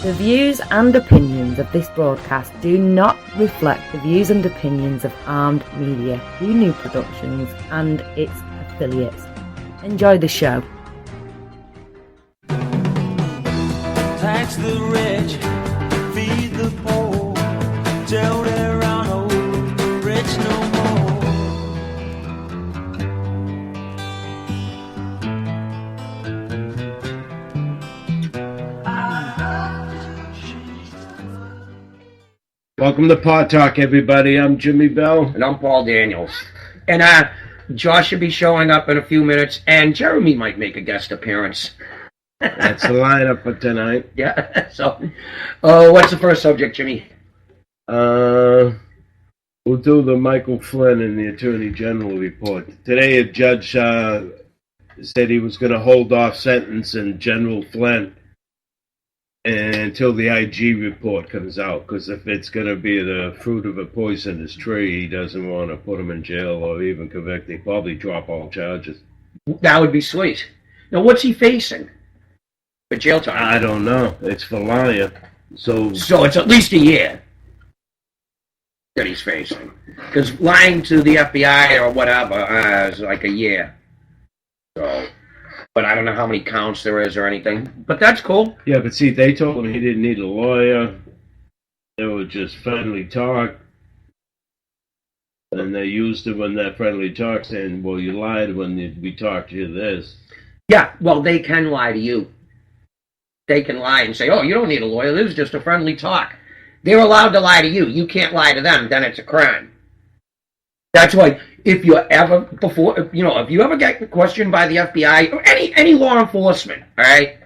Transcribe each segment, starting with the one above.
The views and opinions of this broadcast do not reflect the views and opinions of Armed Media, New Productions, and its affiliates. Enjoy the show. Tax the rich, feed the poor, tell there are no rich no more. Welcome to Pot Talk, everybody. I'm Jimmy Bell. And I'm Paul Daniels. And Josh should be showing up in a few minutes, and Jeremy might make a guest appearance. That's the lineup for tonight. Yeah, so, what's the first subject, Jimmy? We'll do the Michael Flynn and the Attorney General report. Today, a judge said he was going to hold off sentencing General Flynn until the IG report comes out, because if it's going to be the fruit of a poisonous tree, he doesn't want to put him in jail or even convict. He'd probably drop all charges. That would be sweet. Now, what's he facing for jail time? I don't know. It's for lying. So it's at least a year that he's facing. Because lying to the FBI or whatever is like a year. So, but I don't know how many counts there is or anything. But that's cool. Yeah, but see, they told him he didn't need a lawyer. They were just friendly talk. And they used him in that friendly talk saying, well, you lied when we talked to you this. Yeah, well, they can lie to you. They can lie and say, oh, you don't need a lawyer. This is just a friendly talk. They're allowed to lie to you. You can't lie to them. Then it's a crime. That's why if you ever get questioned by the FBI or any law enforcement, all right,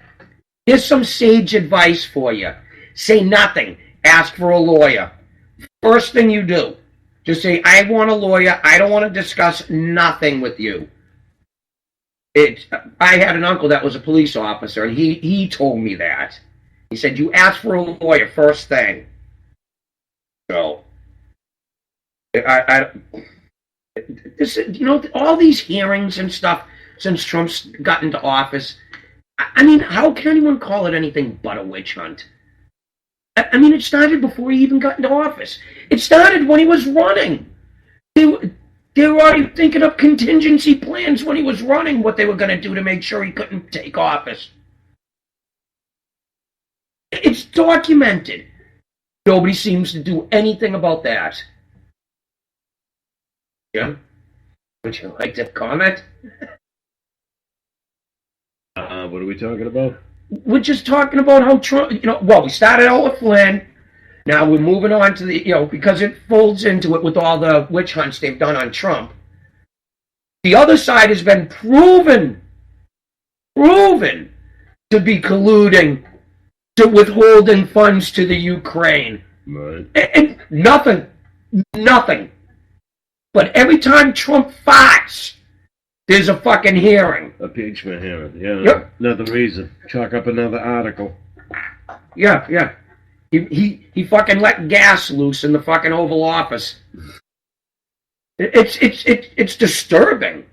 here's some sage advice for you. Say nothing. Ask for a lawyer. First thing you do, just say, I want a lawyer. I don't want to discuss nothing with you. I had an uncle that was a police officer, and he told me that. He said, you ask for a lawyer first thing. So, all these hearings and stuff since Trump's got into office, I mean, how can anyone call it anything but a witch hunt? I mean, it started before he even got into office. It started when he was running. They were already thinking of contingency plans when he was running, what they were going to do to make sure he couldn't take office. It's documented. Nobody seems to do anything about that. Yeah? Would you like to comment? What are we talking about? We're just talking about how Trump, we started out with Flynn. Now we're moving on to the, because it folds into it with all the witch hunts they've done on Trump. The other side has been proven to be colluding to withholding funds to the Ukraine. Right. And nothing. But every time Trump farts, there's a fucking hearing. Impeachment hearing, yeah. Yep. Another reason. Chalk up another article. Yeah. He fucking let gas loose in the fucking Oval Office. It's disturbing.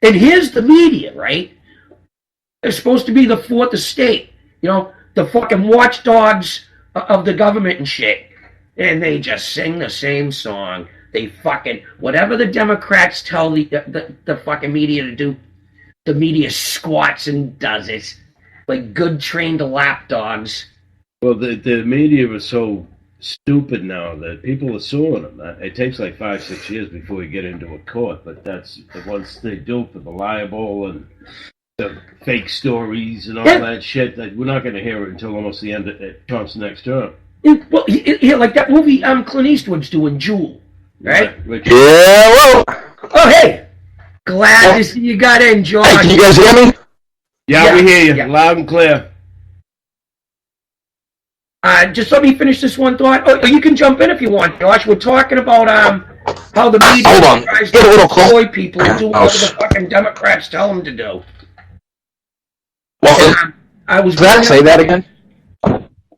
And here's the media, right? They're supposed to be the fourth estate. The fucking watchdogs of the government and shit. And they just sing the same song. They fucking, whatever the Democrats tell the fucking media to do, the media squats and does it. Like good trained lapdogs. Well, the media is so stupid now that people are suing them. It takes like 5-6 years before you get into a court, but that's once they do for the libel and the fake stories and all that shit, that we're not going to hear it until almost the end of Trump's next term. Well, like that movie Clint Eastwood's doing, Jewel, right? Yeah, whoa. Oh, hey! Glad to see you got in, George. Hey, can you guys hear me? Yeah, we hear you. Yeah. Loud and clear. Just let me finish this one thought. Oh, you can jump in if you want, Josh. We're talking about how the media tries to destroy people and do whatever the fucking Democrats tell them to do. Well, I was say that again.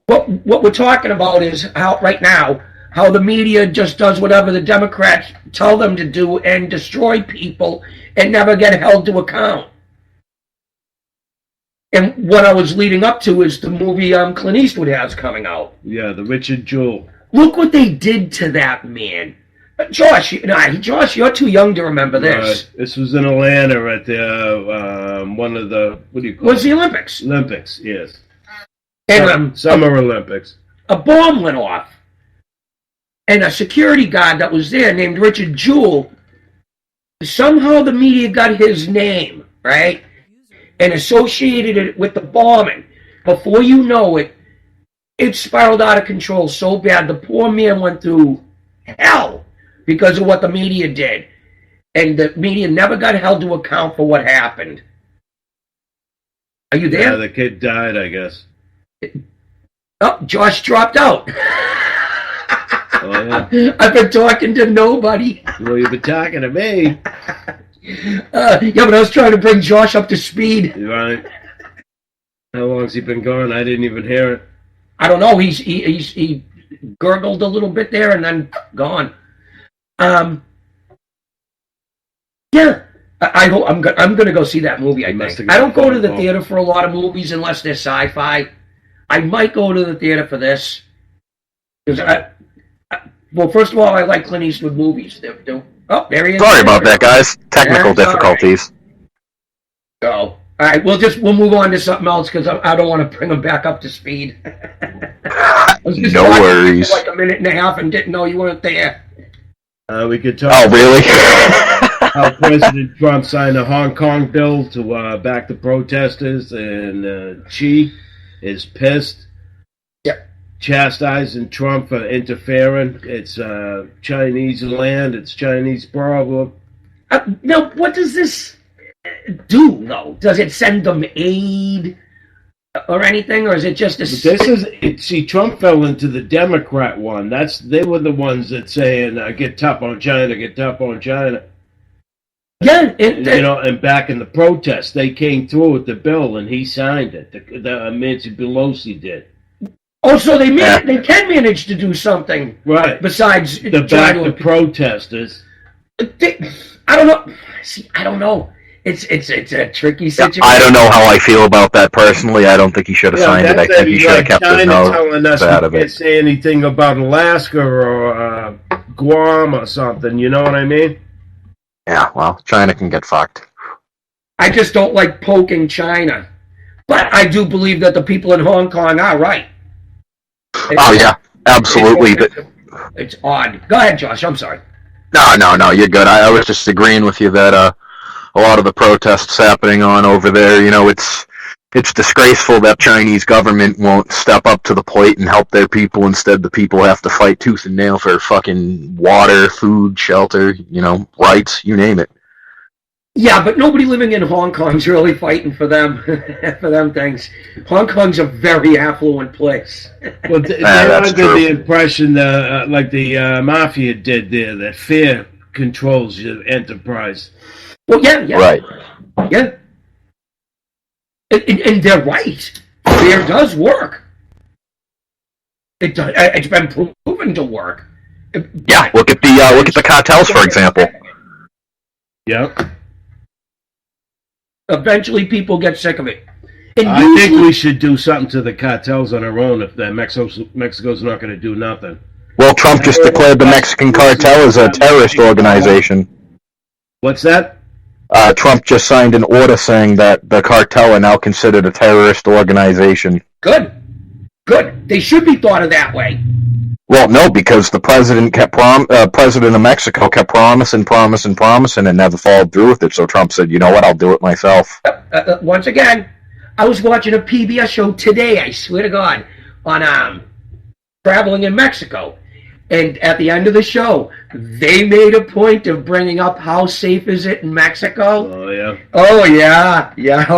What we're talking about is how right now how the media just does whatever the Democrats tell them to do and destroy people and never get held to account. And what I was leading up to is the movie Clint Eastwood has coming out. Yeah, the Richard Jewell. Look what they did to that man. Josh, Josh, you're too young to remember this. This was in Atlanta at the one of the, what do you call Was it? the Olympics. Olympics, yes. And Summer Olympics. a bomb went off. And a security guard that was there named Richard Jewell, somehow the media got his name, right? And associated it with the bombing. Before you know it, it spiraled out of control so bad the poor man went through hell because of what the media did. And the media never got held to account for what happened. Are you there? Yeah, the kid died, I guess. Oh, Josh dropped out. Oh, yeah. I've been talking to nobody. Well, you've been talking to me. Yeah, but I was trying to bring Josh up to speed. Right. How long's he been gone? I didn't even hear it. I don't know. He gurgled a little bit there and then gone. Yeah, I'm gonna go see that movie. I think I don't go to the theater for a lot of movies unless they're sci-fi. I might go to the theater for this because well, first of all, I like Clint Eastwood movies. Oh, there he is. Sorry about that, guys. Technical That's difficulties. All right. All right, we'll move on to something else because I don't want to bring him back up to speed. I was just No watching worries. for like a minute and a half and didn't know you weren't there. We could talk Oh, really? how President Trump signed a Hong Kong bill to back the protesters, and Xi is pissed. Yep. Chastising Trump for interfering. It's Chinese land. It's Chinese problem. Now, what does this do, though? Does it send them aid or anything, or is it just a... See, Trump fell into the Democrat one. They were the ones that saying, get tough on China, get tough on China. Yeah, And back in the protests, they came through with the bill, and he signed it. Nancy Pelosi did. Oh, so they can manage to do something, Right. besides To back the protesters. I don't know. See, I don't know. It's a tricky situation. I don't know how I feel about that personally. I don't think he should have signed it. I think he should have kept his nose telling us out we of can't it. say anything about Alaska or Guam or something. You know what I mean? Yeah, well, China can get fucked. I just don't like poking China. But I do believe that the people in Hong Kong are right. Oh, yeah, absolutely. It's odd. Go ahead, Josh. I'm sorry. No, you're good. I was just agreeing with you that a lot of the protests happening on over there, it's disgraceful that Chinese government won't step up to the plate and help their people. Instead, the people have to fight tooth and nail for fucking water, food, shelter, rights, you name it. Yeah, but nobody living in Hong Kong's really fighting for them, for them things. Hong Kong's a very affluent place. Well, they're that's under true. the impression that, like the mafia did there, that fear controls your enterprise. Well, yeah. Right. Yeah. And they're right. Fear does work. It's been proven to work. Yeah, look at the cartels, for example. Yep. Eventually, people get sick of it. And I usually, think we should do something to the cartels on our own if Mexico's not going to do nothing. Well, Trump just declared the Mexican cartel as a terrorist organization. What's that? Trump just signed an order saying that the cartel are now considered a terrorist organization. Good. They should be thought of that way. Well, no, because the president president of Mexico kept promising and never followed through with it. So Trump said, "You know what? I'll do it myself." Once again, I was watching a PBS show today, I swear to God, on traveling in Mexico. And at the end of the show, they made a point of bringing up how safe is it in Mexico. Oh, yeah. Oh,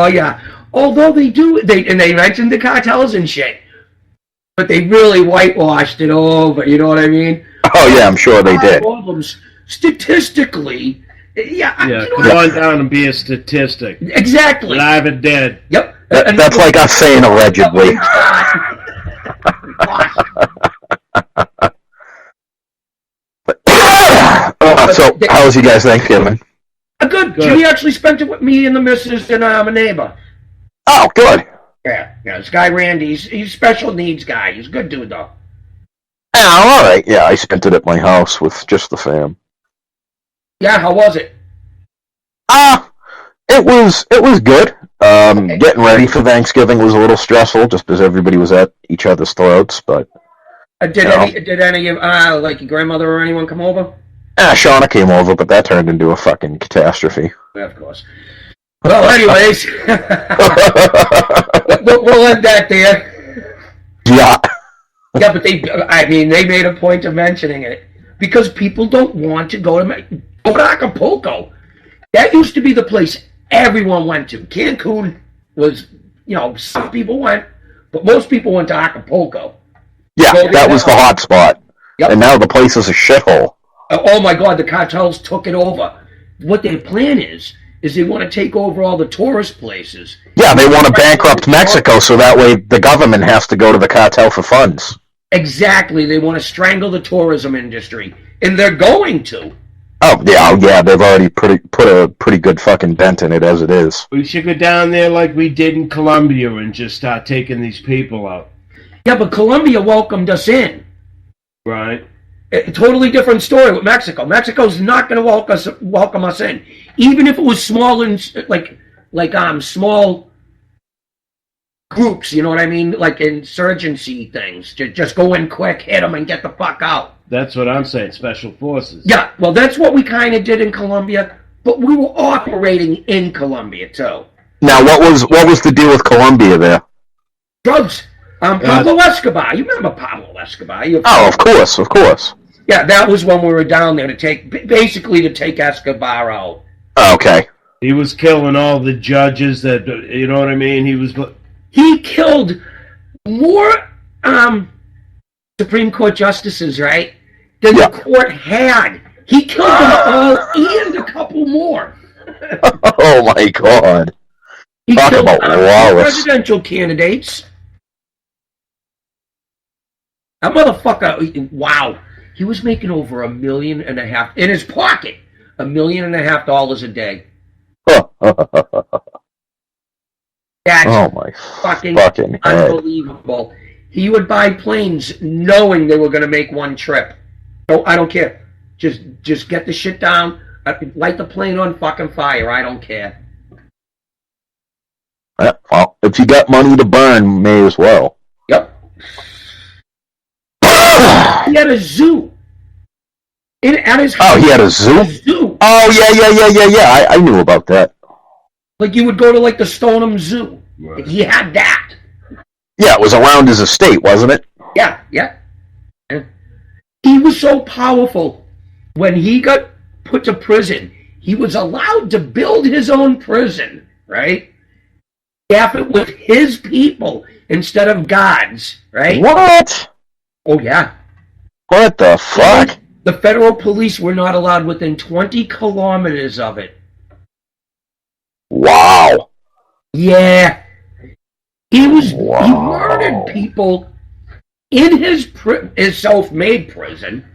yeah. Although they mentioned the cartels and shit. But they really whitewashed it over, you know what I mean? Oh, yeah, I'm sure they did. Problems. Statistically, Yeah, come on down and be a statistic. Exactly. Live and dead. Yep. That's like us saying allegedly. So, how was you guys Thanksgiving? Good. Jimmy actually spent it with me and the missus and a neighbor. Oh, good. Yeah, this guy Randy, he's special needs guy. He's a good dude, though. Oh, all right. Yeah, I spent it at my house with just the fam. Yeah, how was it? It was good. Getting ready for Thanksgiving was a little stressful, just because everybody was at each other's throats. But Did any of like your grandmother or anyone come over? Shauna came over, but that turned into a fucking catastrophe. Yeah, of course. Well, anyways, we'll end that there. Yeah. Yeah, but they made a point of mentioning it because people don't want to go to Acapulco. That used to be the place everyone went to. Cancun was, some people went, but most people went to Acapulco. Yeah, that was the hot spot. Yep. And now the place is a shithole. Oh my God, the cartels took it over. What their plan is they want to take over all the tourist places. Yeah, they want to bankrupt Mexico so that way the government has to go to the cartel for funds. Exactly. They want to strangle the tourism industry. And they're going to. Oh, yeah, they've already put a pretty good fucking dent in it as it is. We should go down there like we did in Colombia and just start taking these people out. Yeah, but Colombia welcomed us in. Right. A totally different story with Mexico. Mexico's not going to welcome us in, even if it was small and small groups. You know what I mean? Like insurgency things. Just go in quick, hit them, and get the fuck out. That's what I'm saying. Special forces. Yeah, well, that's what we kind of did in Colombia, but we were operating in Colombia too. Now, what was the deal with Colombia there? Drugs. Pablo Escobar. You remember Pablo Escobar? Oh, of course. Yeah, that was when we were down there to take Escobar out. Oh, okay. He was killing all the judges that, you know what I mean? He killed more Supreme Court justices, right, than the court had. He killed them all and a couple more. Oh, my God. He Talk killed about lawless. presidential candidates. That motherfucker, wow. He was making over $1.5 million in his pocket. $1.5 million a day. That's my fucking head. unbelievable. He would buy planes knowing they were going to make one trip. No, I don't care. Just get the shit down. Light the plane on fucking fire. I don't care. Well, if you got money to burn, may as well. Yep. He had a zoo. At his house. Oh, he had a zoo? Oh, yeah. I knew about that. Like you would go to like the Stoneham Zoo. Right. He had that. Yeah, it was around his estate, wasn't it? Yeah. He was so powerful. When he got put to prison, he was allowed to build his own prison, right? Staff it with his people instead of God's, right? What? Oh, yeah. What the fuck? The federal police were not allowed within 20 kilometers of it. Wow. Yeah. He murdered people in his self-made prison.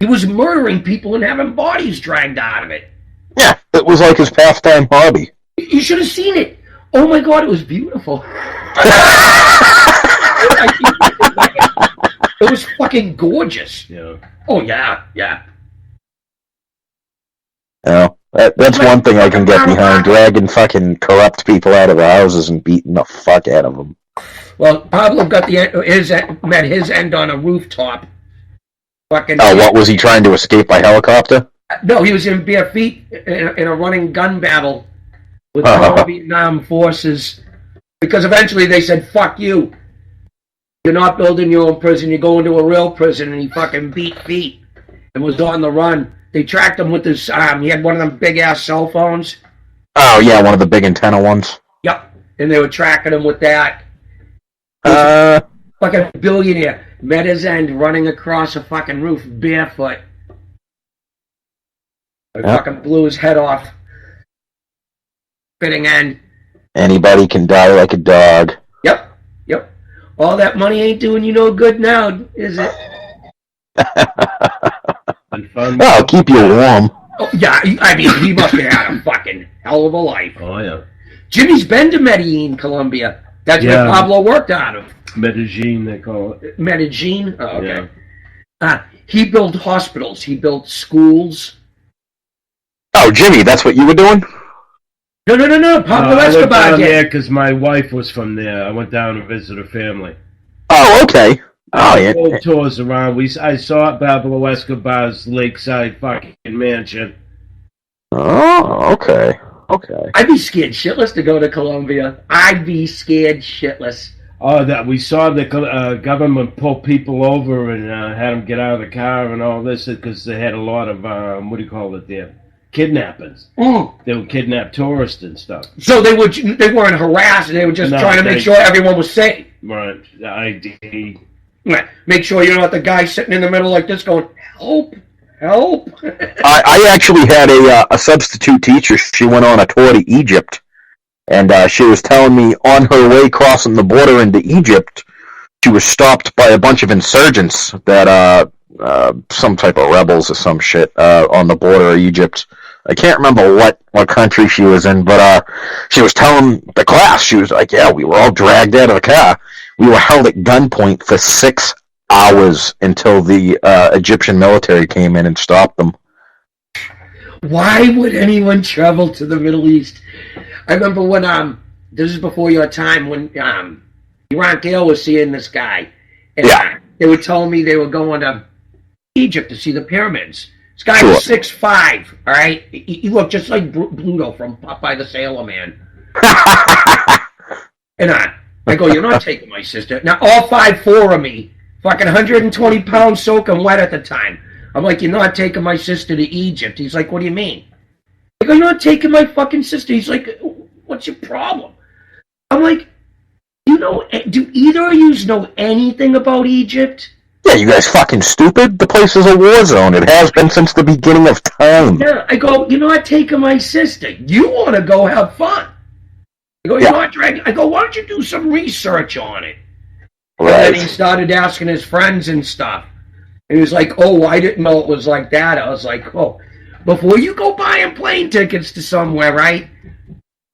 He was murdering people and having bodies dragged out of it. Yeah, it was like his pastime hobby. You should have seen it. Oh my God, it was beautiful. It was fucking gorgeous. Yeah. Oh yeah. Yeah, that's one thing I can get behind, dragging fucking corrupt people out of the houses and beating the fuck out of them. Well, Pablo got met his end on a rooftop. Fucking. Oh, what was he trying to escape by helicopter? No, he was in bare feet in a running gun battle with the Vietnam forces. Because eventually they said, "Fuck you! You're not building your own prison. You're going to a real prison." And he fucking beat feet and was on the run. They tracked him with his. He had one of them big ass cell phones. Oh yeah, one of the big antenna ones. Yep, and they were tracking him with that. Fucking billionaire met his end running across a fucking roof barefoot. I fucking blew his head off. Fitting end. Anybody can die like a dog. Yep. All that money ain't doing you no good now, is it? Well, keep you warm. Oh, yeah, I mean, he must have had a fucking hell of a life. Oh, yeah. Jimmy's been to Medellin, Colombia. That's where Yeah. Pablo worked out of. Medellin, they call it. Medellin? Oh, okay. Yeah. He built hospitals. He built schools. Oh, Jimmy, that's what you were doing? No. Pablo I went Escobar down there did. because my wife was from there. I went down to visit her family. Oh, okay. Oh, yeah. Full tours around. I saw Pablo Escobar's lakeside fucking mansion. Oh, okay. Okay. I'd be scared shitless to go to Colombia. I'd be scared shitless. Oh, that we saw the government pull people over and had them get out of the car and all this because they had a lot of what do you call it there? Kidnappings. They would kidnap tourists and stuff. So they weren't harassed. They were just No, trying to make sure everyone was safe. Right. The ID. Right. Make sure you don't have the guy sitting in the middle like this going, help. I actually had a substitute teacher. She went on a tour to Egypt, and she was telling me on her way crossing the border into Egypt, she was stopped by a bunch of insurgents that some type of rebels or some shit on the border of Egypt. I can't remember what country she was in, but she was telling the class, she was like, yeah, we were all dragged out of the car. We were held at gunpoint for 6 hours until the Egyptian military came in and stopped them. Why would anyone travel to the Middle East? I remember when this is before your time when Ron Gale was seeing this guy, and Yeah. they were telling me they were going to Egypt to see the pyramids. This guy Sure. was 6'5", all right? He looked just like Bluto from Popeye the Sailor Man. And I go, you're not taking my sister. Now, all 5'4" of me, fucking 120 pounds soaking wet at the time. I'm like, you're not taking my sister to Egypt. He's like, what do you mean? I go, you're not taking my fucking sister. He's like, what's your problem? I'm like, do either of you know anything about Egypt? Yeah, you guys fucking stupid? The place is a war zone. It has been since the beginning of time. Yeah, I go, you're not taking my sister. You want to go have fun. I go, you're not dragging. I go, why don't you do some research on it? And then he Right. started asking his friends and stuff. And he was like, oh, I didn't know it was like that. I was like, oh, before you go buying plane tickets to somewhere, right?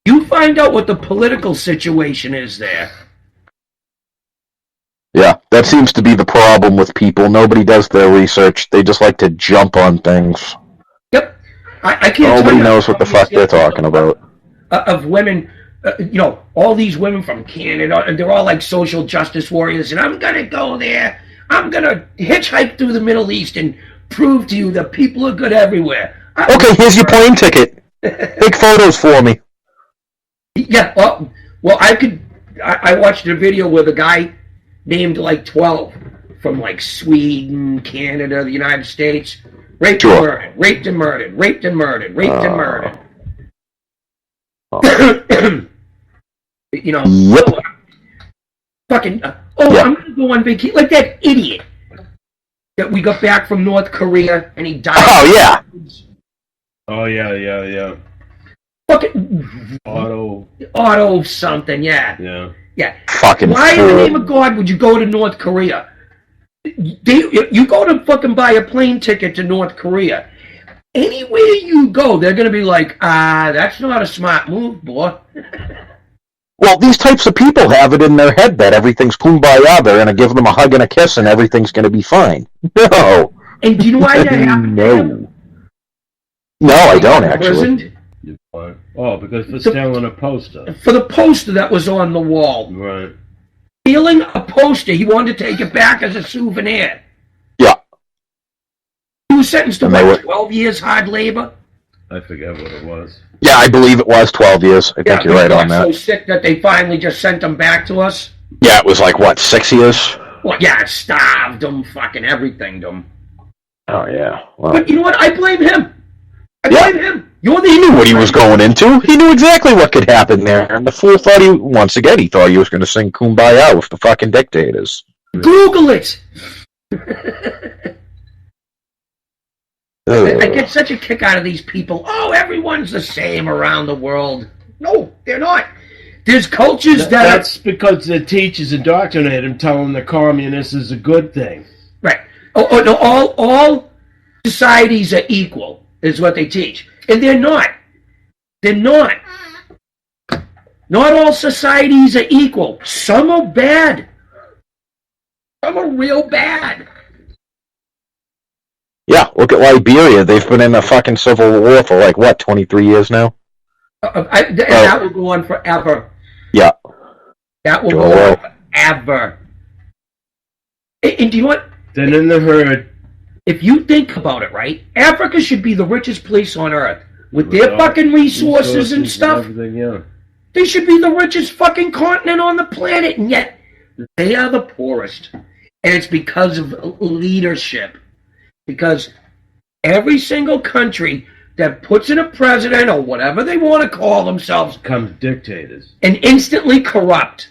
You find out what the political situation is there. Yeah, that seems to be the problem with people. Nobody does their research. They just like to jump on things. Yep. I can't tell Nobody you knows what the fuck they're talking about. Of women, all these women from Canada, and they're all like social justice warriors, and I'm going to go there. I'm going to hitchhike through the Middle East and prove to you that people are good everywhere. Okay, here's your plane ticket. Take photos for me. Yeah, well, I watched a video where the guy named like 12 from like Sweden, Canada, the United States, raped Sure. and murdered, raped and murdered, raped and murdered, raped and murdered. Yep. Fucking, Yeah. I'm gonna go on vacation, like that idiot that we got back from North Korea and he died. Oh, yeah. Oh, yeah. Fucking Auto something, yeah. Fucking Why in the fool. name of God would you go to North Korea? You go to fucking buy a plane ticket to North Korea. Anywhere you go, they're going to be like, that's not a smart move, boy. Well, these types of people have it in their head that everything's kumbaya. They're going to give them a hug and a kiss and everything's going to be fine. No. And do you know why that happened? No. No, I don't, actually. Imprisoned Oh, because for stealing a poster. for the poster that was on the wall. Right. Stealing a poster, he wanted to take it back as a souvenir. Yeah. He was sentenced to And they what, were- 12 years hard labor? I forget what it was. Yeah, I believe it was 12 years. I think you're he right got on that. so sick that they finally just sent him back to us. Yeah, it was like, what, 6 years? Well, yeah, it starved him, fucking everything to him. Oh, yeah. Well, But you know what? I blame him. I Yeah. blame him. You're the he knew what he was going into. He knew exactly what could happen there. And the fool thought he thought he was going to sing Kumbaya with the fucking dictators. Google it. Ugh. I get such a kick out of these people. Oh, everyone's the same around the world. No, they're not. There's cultures that That's because the teachers indoctrinate him, telling the communists is a good thing. right. Oh, no, all societies are equal is what they teach, and they're not. They're not. Not all societies are equal. Some are bad. Some are real bad. Yeah, look at Liberia. They've been in a fucking civil war for like, what, 23 years now? That will go on forever. Yeah. That will go on forever. And do you know what? Then in the herd. If you think about it, right? Africa should be the richest place on earth. With their fucking resources and stuff. Yeah. They should be the richest fucking continent on the planet. And yet, they are the poorest. And it's because of leadership. Because every single country that puts in a president or whatever they want to call themselves becomes dictators. And instantly corrupt.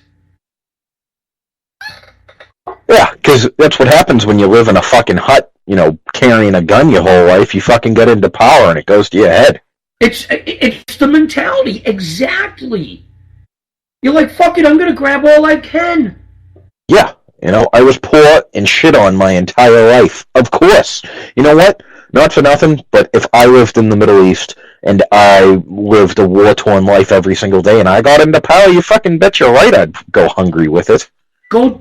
Yeah, because that's what happens when you live in a fucking hut, you know, carrying a gun your whole life. You fucking get into power and it goes to your head. It's the mentality, exactly. You're like, fuck it, I'm gonna grab all I can. Yeah, you know, I was poor and shit on my entire life. Of course. You know what? Not for nothing, but if I lived in the Middle East and I lived a war-torn life every single day and I got into power, you fucking bet you're right I'd go hungry with it. Oh,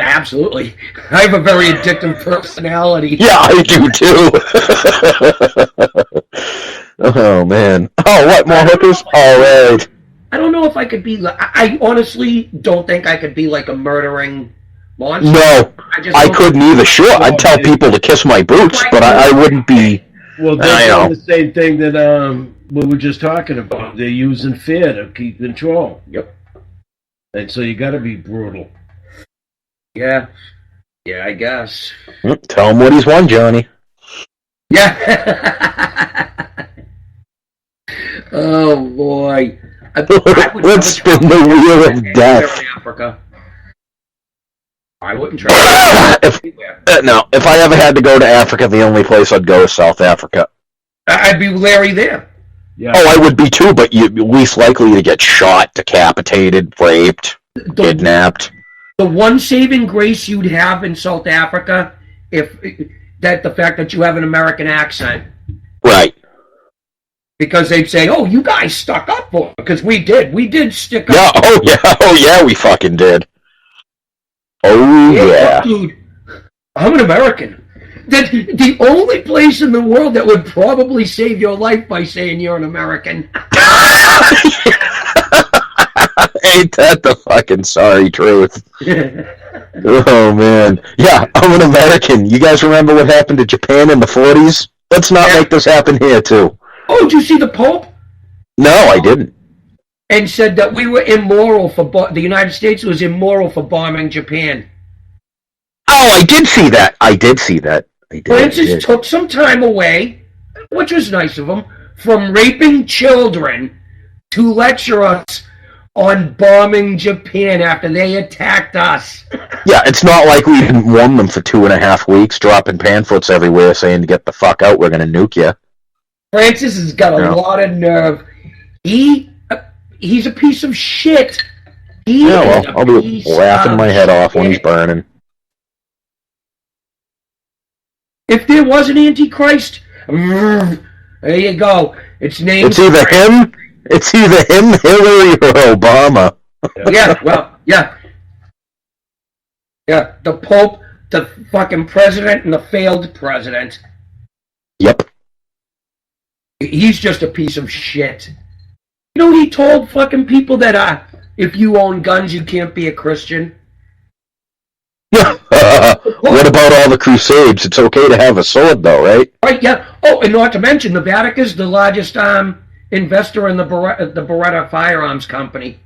absolutely. I have a very addictive personality. Yeah, I do too. Oh, man. Oh, what, more hookers? All right. I don't know if I could be... I honestly don't think I could be like a murdering monster. No, I couldn't either. Sure, I'd tell people to kiss my boots, but I wouldn't be... Well, they're doing the same thing that we were just talking about. They're using fear to keep control. Yep. And so you got to be brutal. Yeah. Yeah, I guess. Tell him what he's won, Johnny. Yeah. Oh, boy. Let's spin the wheel of death. Africa. I wouldn't try. If I ever had to go to Africa, the only place I'd go is South Africa. I'd be Larry there. Yeah. Oh, I would be too, but you're least likely to get shot, decapitated, raped, kidnapped. The one saving grace you'd have in South Africa, the fact that you have an American accent. Right. Because they'd say, "Oh, you guys stuck up for it," because we did stick up. Yeah. Oh yeah, we fucking did. Oh yeah. Dude, I'm an American. The only place in the world that would probably save your life by saying you're an American. Ain't that the fucking sorry truth? Oh man. Yeah, I'm an American. You guys remember what happened to Japan in the 40s? Let's not make this happen here too. Oh, did you see the Pope? No, I didn't. And said that we were immoral the United States was immoral for bombing Japan. Oh, I did see that. Francis took some time away, which was nice of him, from raping children to lecture us on bombing Japan after they attacked us. Yeah, it's not like we didn't warn them for 2.5 weeks, dropping pamphlets everywhere saying to get the fuck out, we're going to nuke you. Francis has got a lot of nerve. He's a piece of shit. I'll be laughing my head off when he's burning. If there was an Antichrist, there you go. It's either him, Hillary, or Obama. Yeah, the Pope, the fucking president, and the failed president. Yep. He's just a piece of shit. You know, he told fucking people that if you own guns, you can't be a Christian. What about all the crusades? It's okay to have a sword, though, right? Right, yeah. Oh, and not to mention, the Vatican's the largest investor in the Beretta Firearms Company.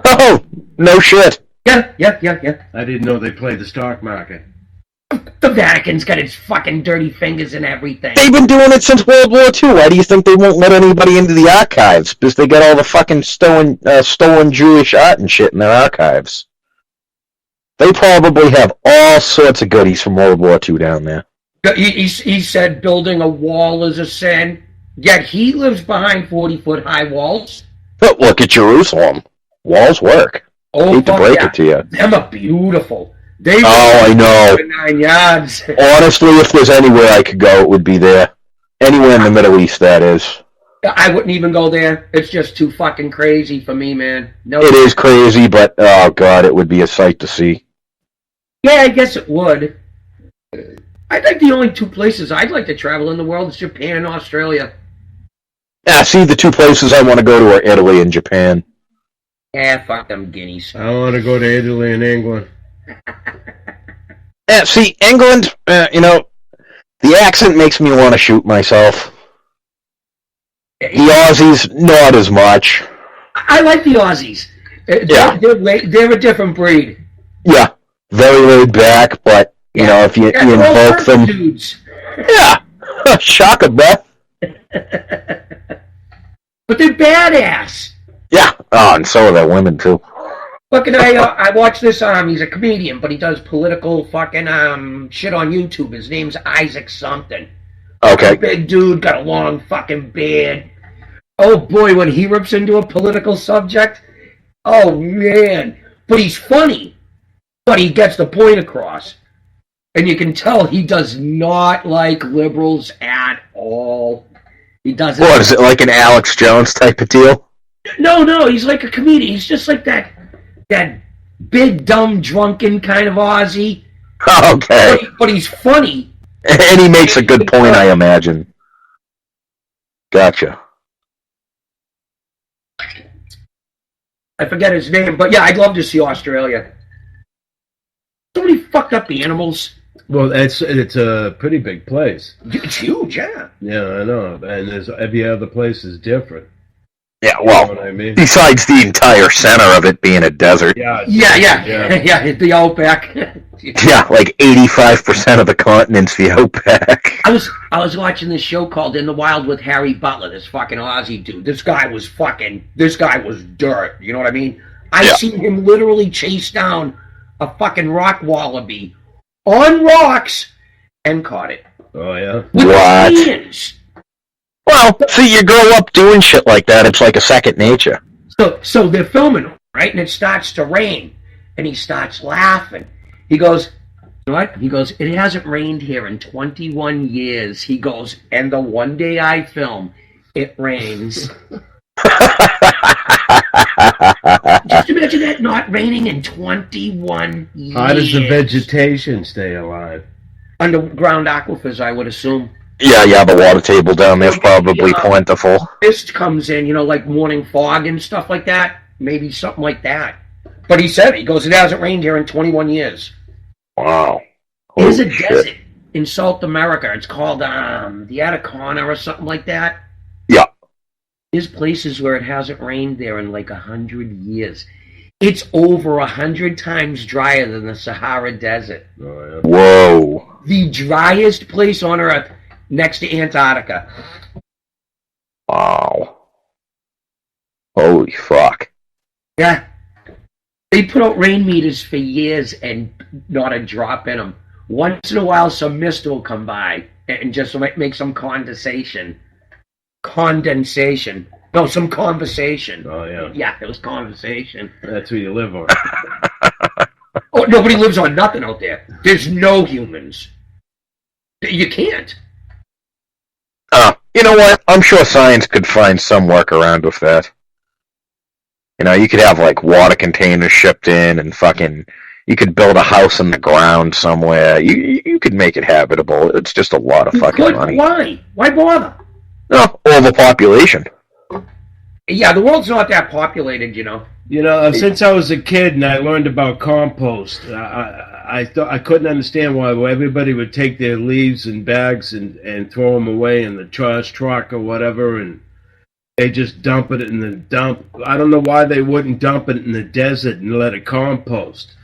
Oh, no shit. Yeah. I didn't know they played the stock market. The Vatican's got its fucking dirty fingers in everything. They've been doing it since World War II. Why do you think they won't let anybody into the archives? Because they got all the fucking stolen Jewish art and shit in their archives. They probably have all sorts of goodies from World War II down there. He said building a wall is a sin, yet he lives behind 40-foot high walls. But look at Jerusalem. Walls work. Oh, hate to break it to you. Them are beautiful. I know. 9 yards. Honestly, if there's anywhere I could go, it would be there. Anywhere in the Middle East, that is. I wouldn't even go there. It's just too fucking crazy for me, man. No. It is crazy, but oh god, it would be a sight to see. Yeah, I guess it would. I think the only two places I'd like to travel in the world is Japan and Australia. Yeah, see, the two places I want to go to are Italy and Japan. Yeah, fuck them guineas. I want to go to Italy and England. Yeah, see, England, you know, the accent makes me want to shoot myself. The Aussies, not as much. I like the Aussies. Yeah. They're a different breed. Yeah, very laid back, but, you know, if you they're all invoke them... dudes. Yeah, shock a bit. But they're badass. Yeah, oh, and so are their women, too. Fucking, I watch this, he's a comedian, but he does political fucking, shit on YouTube. His name's Isaac something. Okay. Big dude, got a long fucking beard. Oh boy, when he rips into a political subject, oh man. But he's funny. But he gets the point across. And you can tell he does not like liberals at all. He doesn't. What, is it like an Alex Jones type of deal? No, he's like a comedian. He's just like that big, dumb, drunken kind of Aussie. Okay. But he's funny. And he makes a good point, I imagine. Gotcha. I forget his name, but yeah, I'd love to see Australia. So many fucked up animals. Well, it's a pretty big place. It's huge, yeah. Yeah, I know. And there's every other place is different. Yeah, You well, know what I mean? besides the entire center of it being a desert. Yeah. Yeah, the outback. Yeah, like 85% of the continent's the outback. I was watching this show called In the Wild with Harry Butler, this fucking Aussie dude. This guy was dirt, you know what I mean? I seen him literally chase down a fucking rock wallaby on rocks and caught it. Oh, yeah? With What? his hands. Well, see, you grow up doing shit like that, it's like a second nature. So they're filming him, right? And it starts to rain. And he starts laughing. He goes, you know what? He goes, it hasn't rained here in 21 years. He goes, and the one day I film, it rains. Just imagine that not raining in 21 years. How does the vegetation stay alive? Underground aquifers, I would assume. Yeah, the water table down there's probably plentiful. Mist comes in, like morning fog and stuff like that. Maybe something like that. But he goes, it hasn't rained here in 21 years. Wow. There's a Holy shit. desert in South America. It's called the Atacama or something like that. Yeah. There's places where it hasn't rained there in like 100 years. It's over 100 times drier than the Sahara Desert. Oh, yeah. Whoa. The driest place on Earth, next to Antarctica. Wow. Holy fuck. Yeah. They put out rain meters for years and not a drop in them. Once in a while, some mist will come by and just make some condensation. No, some conversation. Oh, yeah. Yeah, it was conversation. That's where you live on. Oh, nobody lives on nothing out there. There's no humans. You can't. You know what? I'm sure science could find some workaround with that. You know, you could have, like, water containers shipped in and fucking... You could build a house in the ground somewhere. You could make it habitable. It's just a lot of fucking money. Why? Why bother? No, overpopulation. Yeah, the world's not that populated, you know. You know, since I was a kid and I learned about compost, I thought I couldn't understand why everybody would take their leaves in bags and throw them away in the trash truck or whatever, and they just dump it in the dump. I don't know why they wouldn't dump it in the desert and let it compost.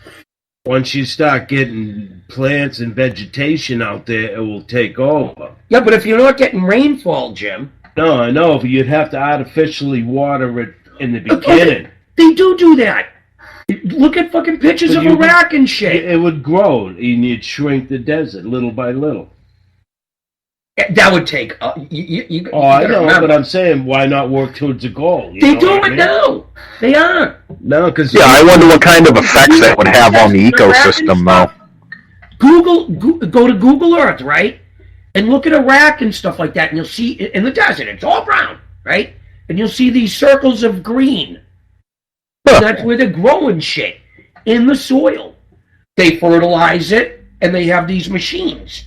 Once you start getting plants and vegetation out there, it will take over. Yeah, but if you're not getting rainfall, Jim... No, I know, but you'd have to artificially water it in the beginning. They do that. Look at fucking pictures of Iraq and shit. It would grow, and you'd shrink the desert little by little. That would take... I know, but I'm saying, why not work towards a goal? They do it now. They are. No, because... Yeah, I wonder what kind of effects that would have on the ecosystem, though. Go to Google Earth, right? And look at Iraq and stuff like that, and you'll see in the desert, it's all brown. right? And you'll see these circles of green. Huh. And that's where they're growing shit in the soil. They fertilize it, and they have these machines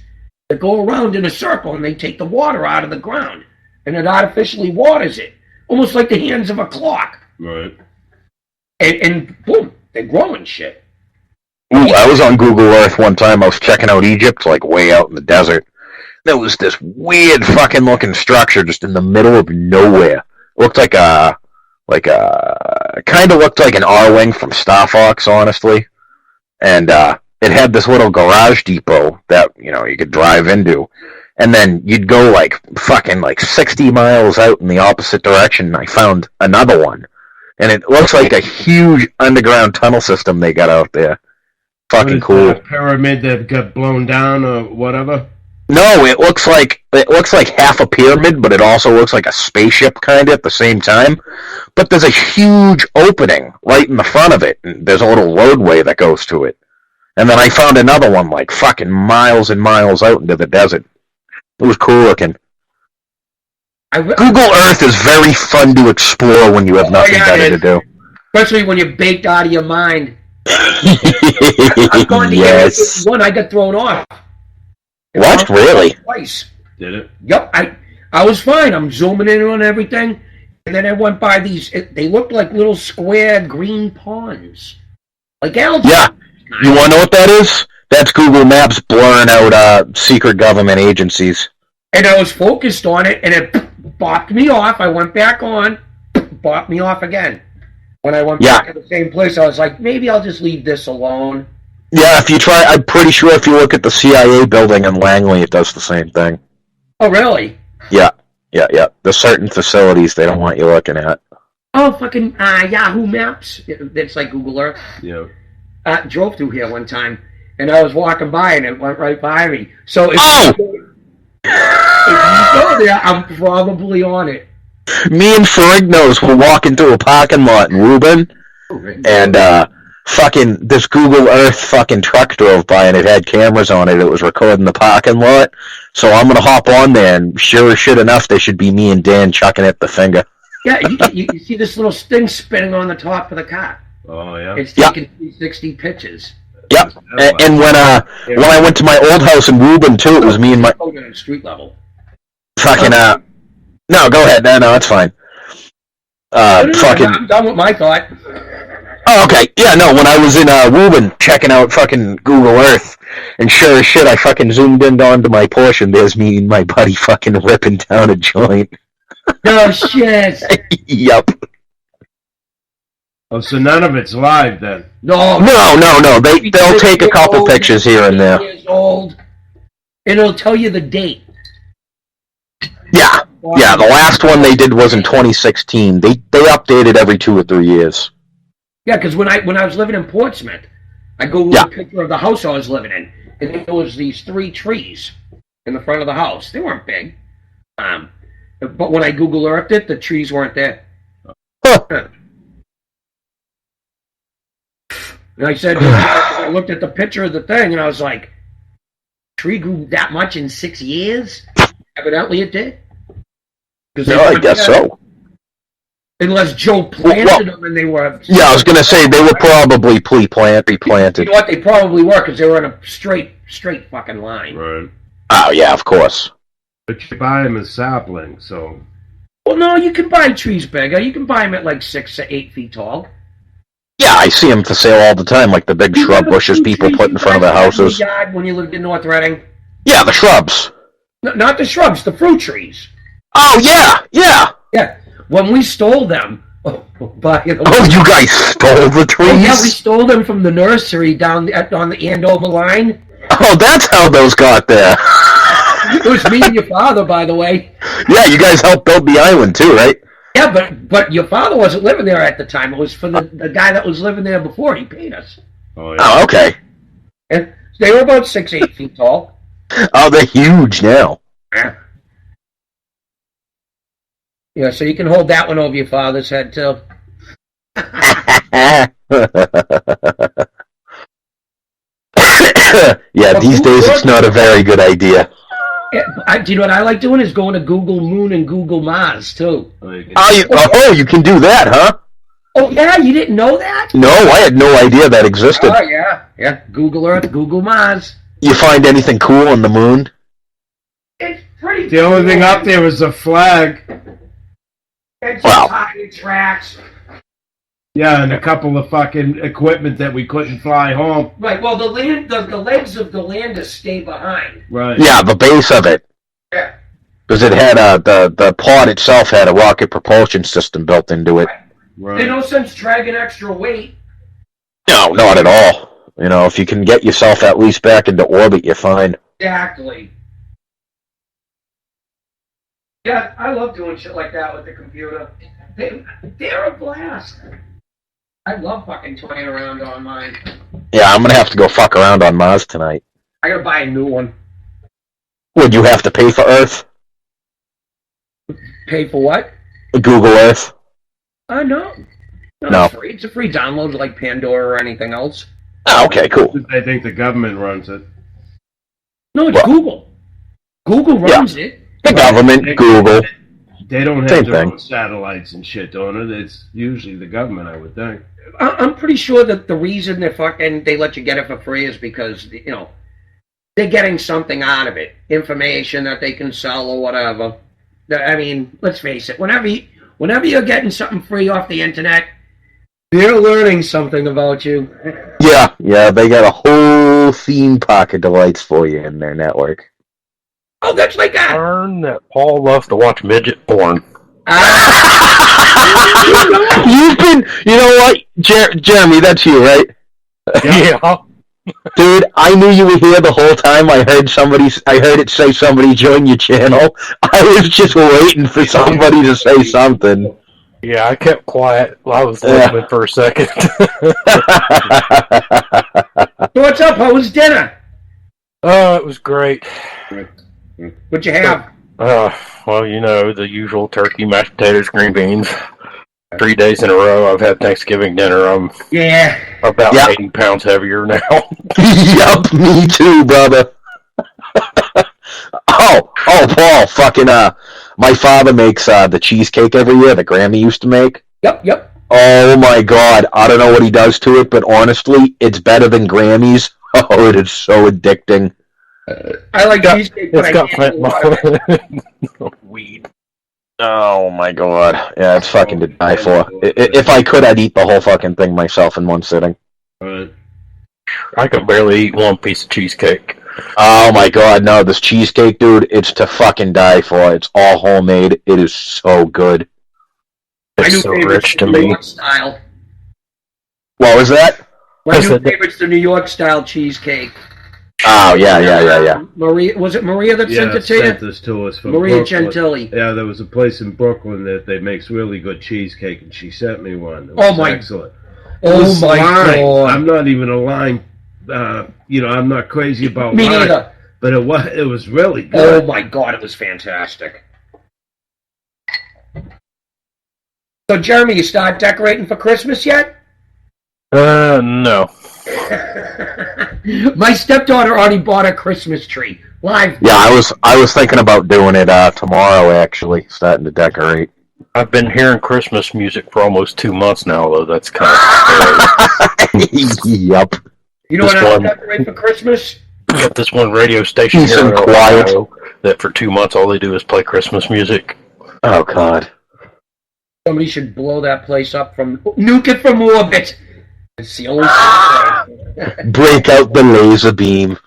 that go around in a circle, and they take the water out of the ground, and it artificially waters it, almost like the hands of a clock. Right. And boom, they're growing shit. Ooh, I was on Google Earth one time. I was checking out Egypt, like way out in the desert. There was this weird fucking looking structure just in the middle of nowhere. Looked like a kind of looked like an R-wing from Star Fox, honestly. And it had this little garage depot that, you know, you could drive into. And then you'd go like fucking like 60 miles out in the opposite direction, and I found another one. And it looks like a huge underground tunnel system they got out there. Fucking cool. A pyramid that got blown down or whatever? No, it looks like half a pyramid, but it also looks like a spaceship kind of at the same time. But there's a huge opening right in the front of it, and there's a little roadway that goes to it. And then I found another one like fucking miles and miles out into the desert. It was cool looking. Google Earth is very fun to explore when you have nothing better to do. Especially when you're baked out of your mind. Yes. One, I got thrown off. What? Really? Twice. Did it? Yep. I was fine. I'm zooming in on everything. And then I went by these, they looked like little square green ponds. Like algae. Yeah. You want to know what that is? That's Google Maps blurring out secret government agencies. And I was focused on it, and it bopped me off. I went back on, bopped me off again. When I went back to the same place, I was like, maybe I'll just leave this alone. Yeah, if you try, I'm pretty sure if you look at the CIA building in Langley, it does the same thing. Oh, really? Yeah. There's certain facilities they don't want you looking at. Oh, fucking Yahoo Maps. It's like Google Earth. Yeah. I drove through here one time, and I was walking by, and it went right by me. So if you go there, I'm probably on it. Me and Ferrignos were walking through a parking lot in Reuben, and fucking this Google Earth fucking truck drove by, and it had cameras on it. It was recording the parking lot. So I'm gonna hop on there, and sure as shit enough, there should be me and Dan chucking at the finger. Yeah, you see this little thing spinning on the top of the car. Oh, yeah? It's taking 360 pictures. Yep. And when I went to my old house in Reuben too, it was me and my street level. fucking No, go ahead. No, it's fine. Fucking. I'm done with my thought. Oh, okay. Yeah, no. When I was in Reuben checking out fucking Google Earth, and sure as shit, I fucking zoomed in onto my Porsche, and there's me and my buddy fucking whipping down a joint. No shit. Yep. Oh, so none of it's live then? No. They'll take a couple pictures here and there. Years old, and it'll tell you the date. Yeah, the last one they did was in 2016. They updated every 2 or 3 years. Yeah, because when I was living in Portsmouth, I Googled a picture of the house I was living in, and there was these 3 trees in the front of the house. They weren't big, but when I Google Earthed it, the trees weren't there. Huh. And I said, I looked at the picture of the thing, and I was like, tree grew that much in 6 years? Evidently it did. No, I guess so. Unless Joe planted them and they were... Yeah, I was going to say, they were probably replanted. You know what, they probably were, because they were in a straight fucking line. Right. Oh, yeah, of course. But you buy them as saplings, so... Well, no, you can buy trees bigger. You can buy them at like 6 to 8 feet tall. Yeah, I see them for sale all the time, like the big shrub bushes people put in front of their houses. Yard when you lived in North Reading? Yeah, the shrubs. No, not the shrubs, the fruit trees. Oh, yeah. Yeah, when we stole them... Oh, you guys stole the trees? Oh, yeah, we stole them from the nursery on the Andover line. Oh, that's how those got there. It was me and your father, by the way. Yeah, you guys helped build the island too, right? Yeah, but your father wasn't living there at the time. It was for the guy that was living there before. He paid us. Oh, yeah. Oh, okay. And they were about 6, 8 feet tall. Oh, they're huge now. Yeah, so you can hold that one over your father's head, too. Yeah, these days it's not a very good idea. Do you know what I like doing is going to Google Moon and Google Mars too. You can do that, huh? Oh yeah, you didn't know that? No, I had no idea that existed. Oh yeah. Google Earth, Google Mars. You find anything cool on the moon? It's pretty. The only thing up there was a flag. It's Wow. tiny tracks. Yeah, and a couple of fucking equipment that we couldn't fly home. Right. Well, the legs of the lander stay behind. Right. Yeah, the base of it. Yeah. Because it had the pod itself had a rocket propulsion system built into it. Right. There's no sense dragging extra weight. No, not at all. You know, if you can get yourself at least back into orbit, you're fine. Exactly. Yeah, I love doing shit like that with the computer. They're a blast. I love fucking toying around on mine. Yeah, I'm gonna have to go fuck around on Mars tonight. I gotta buy a new one. Would you have to pay for Earth? Pay for what? Google Earth? No. No. It's free. It's a free download like Pandora or anything else. Oh, okay, cool. I think the government runs it. No, it's Well, Google. Google runs it. The government, Google. They don't have Same their thing. own satellites and shit, don't it? It's usually the government, I would think. I'm pretty sure that the reason they let you get it for free is because, they're getting something out of it. Information that they can sell or whatever. I mean, let's face it. Whenever you're getting something free off the internet, they're learning something about you. Yeah, they got a whole theme park of delights for you in their network. Oh, that's like that. Learn that Paul loves to watch midget porn. You've been, you know what, Jeremy, that's you, right? Yeah. Dude, I knew you were here the whole time. I heard it say somebody joined your channel. I was just waiting for somebody to say something. Yeah, I kept quiet while I was listening for a second. So what's up? How was dinner? Oh, it was great. What'd you have? Well, the usual turkey, mashed potatoes, green beans. 3 days in a row I've had Thanksgiving dinner. I'm Yeah. about Yep. 80 pounds heavier now. Yup, me too, brother. Oh, Paul, fucking, my father makes, the cheesecake every year that Grammy used to make. Yep. Oh my god, I don't know what he does to it, but honestly, it's better than Grammys. Oh, it is so addicting. I like cheesecake, but It's I got can't do a lot of it. weed. Oh my god. Yeah, it's fucking to die for. If I could, I'd eat the whole fucking thing myself in one sitting. Right. I can barely eat one piece of cheesecake. Oh my god, no, this cheesecake, dude, it's to fucking die for. It's all homemade. It is so good. My new It's so favorite's rich the to New me. York style. What was that? My I new said that- favorite's the New York style cheesecake. Oh, yeah. Maria, was it Maria that sent it to sent you? this to us from Maria Brooklyn. Gentili. Yeah, there was a place in Brooklyn that makes really good cheesecake, and she sent me one. It Oh, was my- excellent. Oh It was my lime. god! I'm not even a lime. I'm not crazy about Me lime, neither. but it was really Oh good. my god, it was fantastic. So, Jeremy, you start decorating for Christmas yet? No. My stepdaughter already bought a Christmas tree. Live. Yeah, I was thinking about doing it tomorrow, actually, starting to decorate. I've been hearing Christmas music for almost 2 months now, though. That's kind of scary. Yup. You know what This I one- decorate for Christmas? Got this one radio station Peace here in and quiet. Ohio that for 2 months all they do is play Christmas music. Oh, God. Somebody should blow that place up nuke it from orbit. It's the only thing. Break out the laser beam.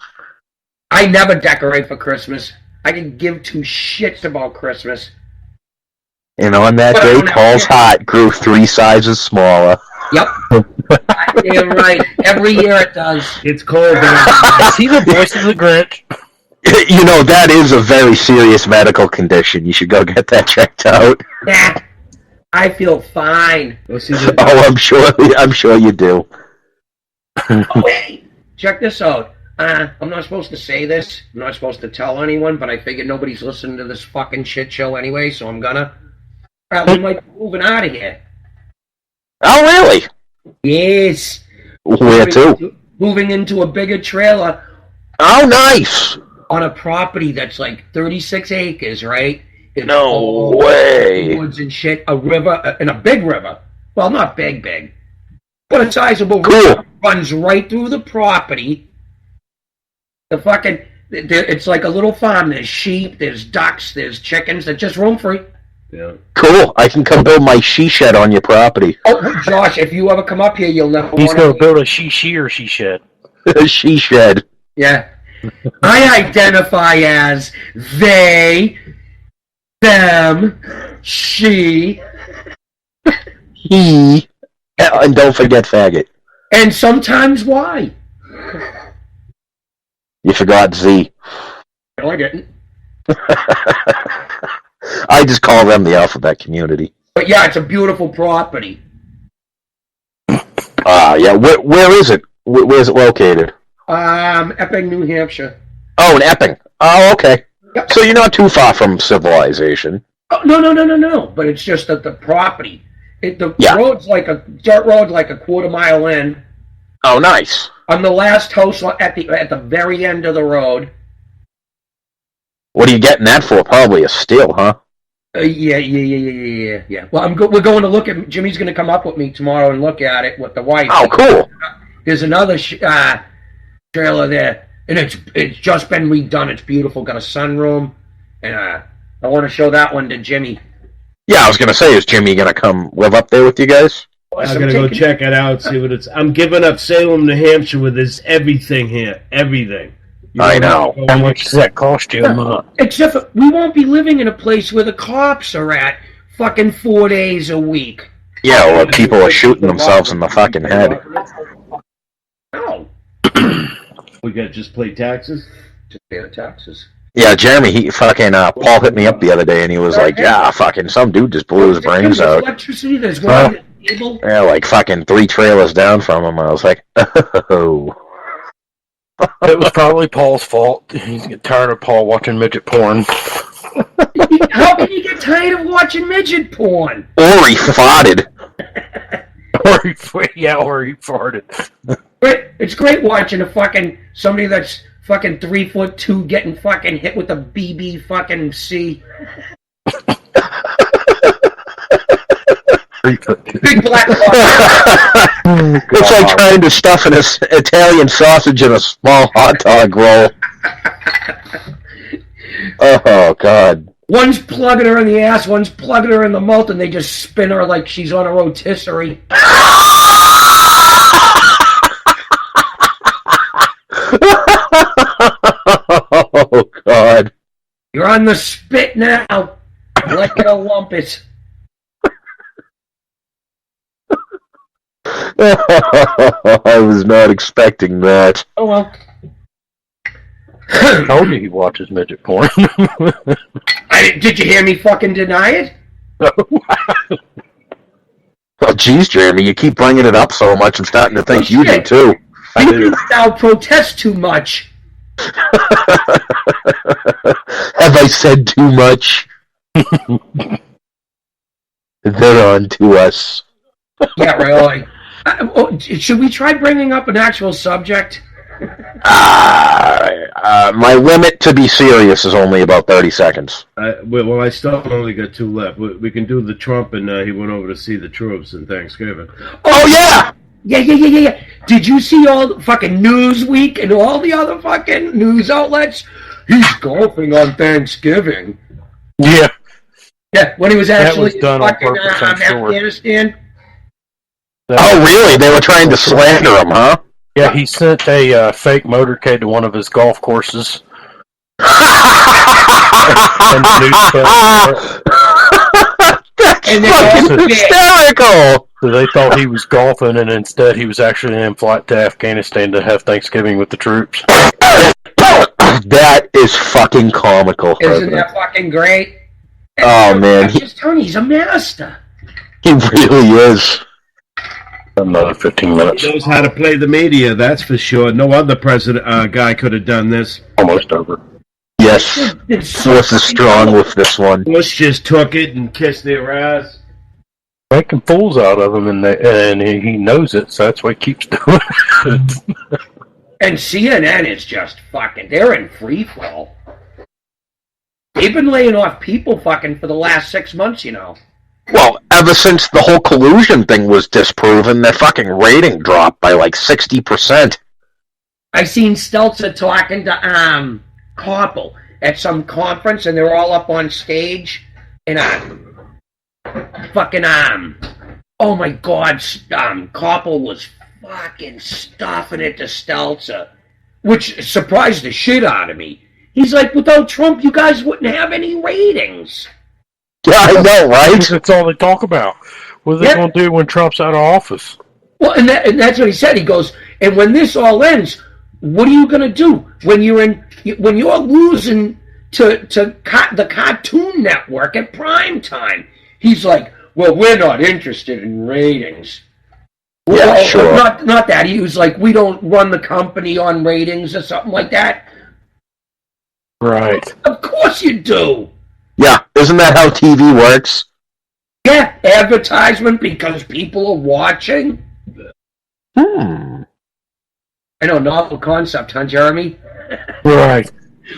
I never decorate for Christmas. I can give two shits about Christmas. And on that But I day, don't have Paul's kids. heart grew 3 sizes smaller. Yep. Damn right. Every year it does. It's cold out. Is he the voice of the Grinch? You know, that is a very serious medical condition. You should go get that checked out. Nah, I feel fine. Go see the Oh, I'm sure you do. Oh, wait. Check this out. I'm not supposed to say this. I'm not supposed to tell anyone, but I figured nobody's listening to this fucking shit show anyway, so I'm gonna. We might be moving out of here. Oh, really? Yes. Where to? Moving into a bigger trailer. Oh, nice. on a property that's like 36 acres, right? It's No all way. woods and shit. A river, and a big river. Well, not big, but a sizable Cool. river runs right through the property. It's like a little farm. There's sheep, there's ducks, there's chickens. There's just room for it. Yeah. Cool. I can come build my she shed on your property. Oh, Josh, if you ever come up here, you'll never He's want going to. to build a she or she shed. She shed. Yeah. I identify as they, them, she, He. And don't forget faggot. and sometimes Y. You forgot Z. No, I didn't. I just call them the alphabet community. But yeah, it's a beautiful property. Yeah. Where is it? Where's it located? Epping, New Hampshire. Oh, in Epping. Oh, okay. Yep. So you're not too far from civilization. Oh, no. But it's just that the property. The Yeah. road's like a dirt road, like a quarter mile in. Oh, nice. On the last house at the very end of the road. What are you getting that for? Probably a steal, huh? Yeah. Well, we're going to look at. Jimmy's going to come up with me tomorrow and look at it with the wife. Oh, cool. There's another trailer there, and it's just been redone. It's beautiful. Got a sunroom, and I want to show that one to Jimmy. Yeah, I was gonna say, is Jimmy gonna come live up there with you guys? I'm gonna go check it out, see what it's. I'm giving up Salem, New Hampshire, where there's everything here, everything. I know. How much does that cost you a month? Except for, we won't be living in a place where the cops are at fucking 4 days a week. Yeah, well, people are shooting themselves in the fucking head. No, We got just play taxes. just pay the taxes. Yeah, Jeremy, Paul hit me up the other day, and he was like, yeah, fucking some dude just blew his brains There's out. electricity. There's water at the table. Yeah, like fucking 3 trailers down from him. I was like, oh. It was probably Paul's fault. He's getting tired of Paul watching midget porn. How can you get tired of watching midget porn? Or he farted. or he farted. It's great watching somebody that's fucking 3'2" getting fucking hit with a BB fucking C. Big black box. It's like trying to stuff an Italian sausage in a small hot dog roll. Oh, God. One's plugging her in the ass, one's plugging her in the mouth, and they just spin her like she's on a rotisserie. Oh, God. You're on the spit now. Like a lumpus. I was not expecting that. Oh, well. I told you he watches midget porn. Did you hear me fucking deny it? Oh, geez, Jeremy, you keep bringing it up so much, I'm starting to think you do, shit. too. You now protest too much. Have I said too much? They're on to us. Yeah, really. Should we try bringing up an actual subject? My limit to be serious is only about 30 seconds. Well, I still only got 2 left. We can do the Trump, and he went over to see the troops in Thanksgiving. Oh, yeah! Yeah. Did you see all the fucking Newsweek and all the other fucking news outlets? He's golfing on Thanksgiving. Yeah. Yeah, when he was actually was done on fucking purpose, I'm sure. Afghanistan. Oh, really? They were trying to slander him, huh? Yeah, he sent a fake motorcade to one of his golf courses. That's And then fucking also- hysterical! So they thought he was golfing, and instead he was actually in flight to Afghanistan to have Thanksgiving with the troops. That is fucking comical. Isn't that fucking great? Oh, man. I'm just telling you, he's a master. He really is. Another 15 minutes. He knows how to play the media, that's for sure. No other president guy could have done this. Almost over. Yes. Force is strong with this one. Bush just took it and kissed their ass. Making fools out of him, and he knows it, so that's why he keeps doing it. And CNN is just fucking, they're in free fall. They've been laying off people fucking for the last 6 months, you know. Well, ever since the whole collusion thing was disproven, their fucking rating dropped by like 60%. I seen Stelzer talking to Koppel at some conference, and they're all up on stage, and fucking oh my God, Koppel was fucking stuffing it to Stelzer, which surprised the shit out of me. He's like, without Trump, you guys wouldn't have any ratings. Yeah, I know, right? That's all they talk about. What are they going to do when Trump's out of office? Well, and that's what he said. He goes, and when this all ends, what are you going to do when you're losing to the Cartoon Network at prime time? He's like, well, we're not interested in ratings. Yeah, sure. Not that. He was like, we don't run the company on ratings or something like that. Right. Of course you do. Yeah, isn't that how TV works? Yeah, advertisement because people are watching. Hmm. I know, novel concept, huh, Jeremy? Right.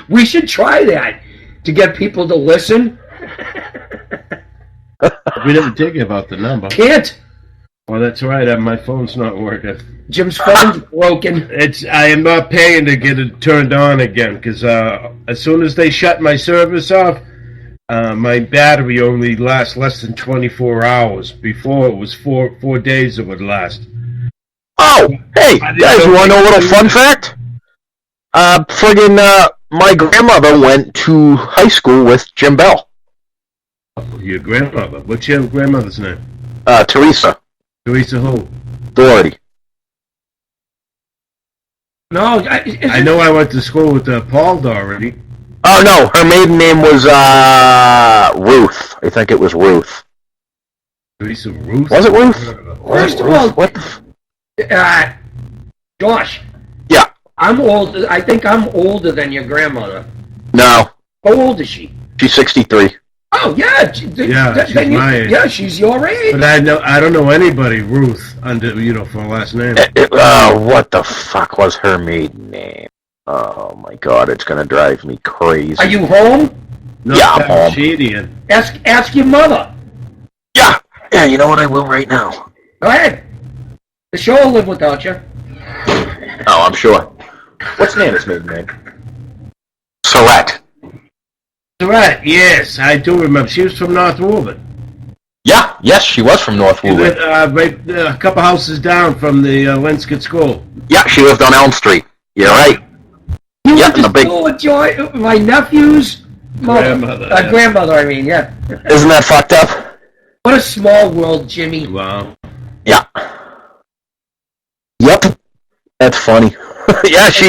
We should try that to get people to listen. We didn't think about the number. Can't. Well, that's right. My phone's not working. Jim's phone's broken. I am not paying to get it turned on again because as soon as they shut my service off, my battery only lasts less than 24 hours. Before it was four days it would last. Oh, hey, guys, you want to know a little fun fact? My grandmother went to high school with Jim Bell. Your grandmother? What's your grandmother's name? Teresa Teresa who? Doherty. No, I know I went to school with Paul Doherty. Oh, no, her maiden name was Ruth. I think it was Ruth. Teresa Ruth? Was it Ruth? First of all, What the Josh. Yeah. I'm old. I think I'm older than your grandmother. No. How old is she? She's 63. Oh yeah, she's my age. Yeah, she's your age. But I don't know anybody Ruth under for a last name. What the fuck was her maiden name? Oh my God, it's gonna drive me crazy. Are you home? No, Yeah, I'm home. Shadian. Ask your mother. Yeah, you know what, I will right now. Go ahead. The show will live without you. Oh, I'm sure. What's Nana's maiden name? Surratt. Right, yes, I do remember. She was from North Woburn. Yeah, yes, she was from North She Woburn. lived right a couple houses down from the Linscott School. Yeah, she lived on Elm Street. You're right. You Yeah, went to the big- school with my nephew's Grandmother, yeah. grandmother, I mean, yeah. Isn't that fucked up? What a small world, Jimmy. Wow. Yeah. Yep. That's funny. Yeah, she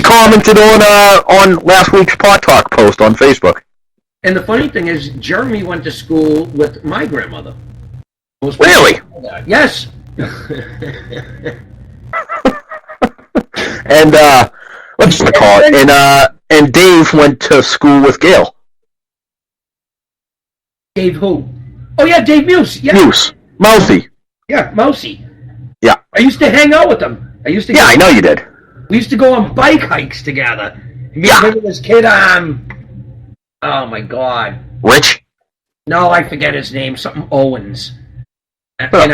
commented on last week's Pot Talk post on Facebook. And the funny thing is, Jeremy went to school with my grandmother. Really? Yes. And what's the call it? And Dave went to school with Gail. Dave who? Oh yeah, Dave Muse. Yeah. Muse. Mousy. Yeah, Mousy. Yeah. I used to hang out with him. Yeah, I know you did. We used to go on bike hikes together. Me Yeah. and this kid, oh my God. Rich? No, I forget his name. Something Owens. Huh.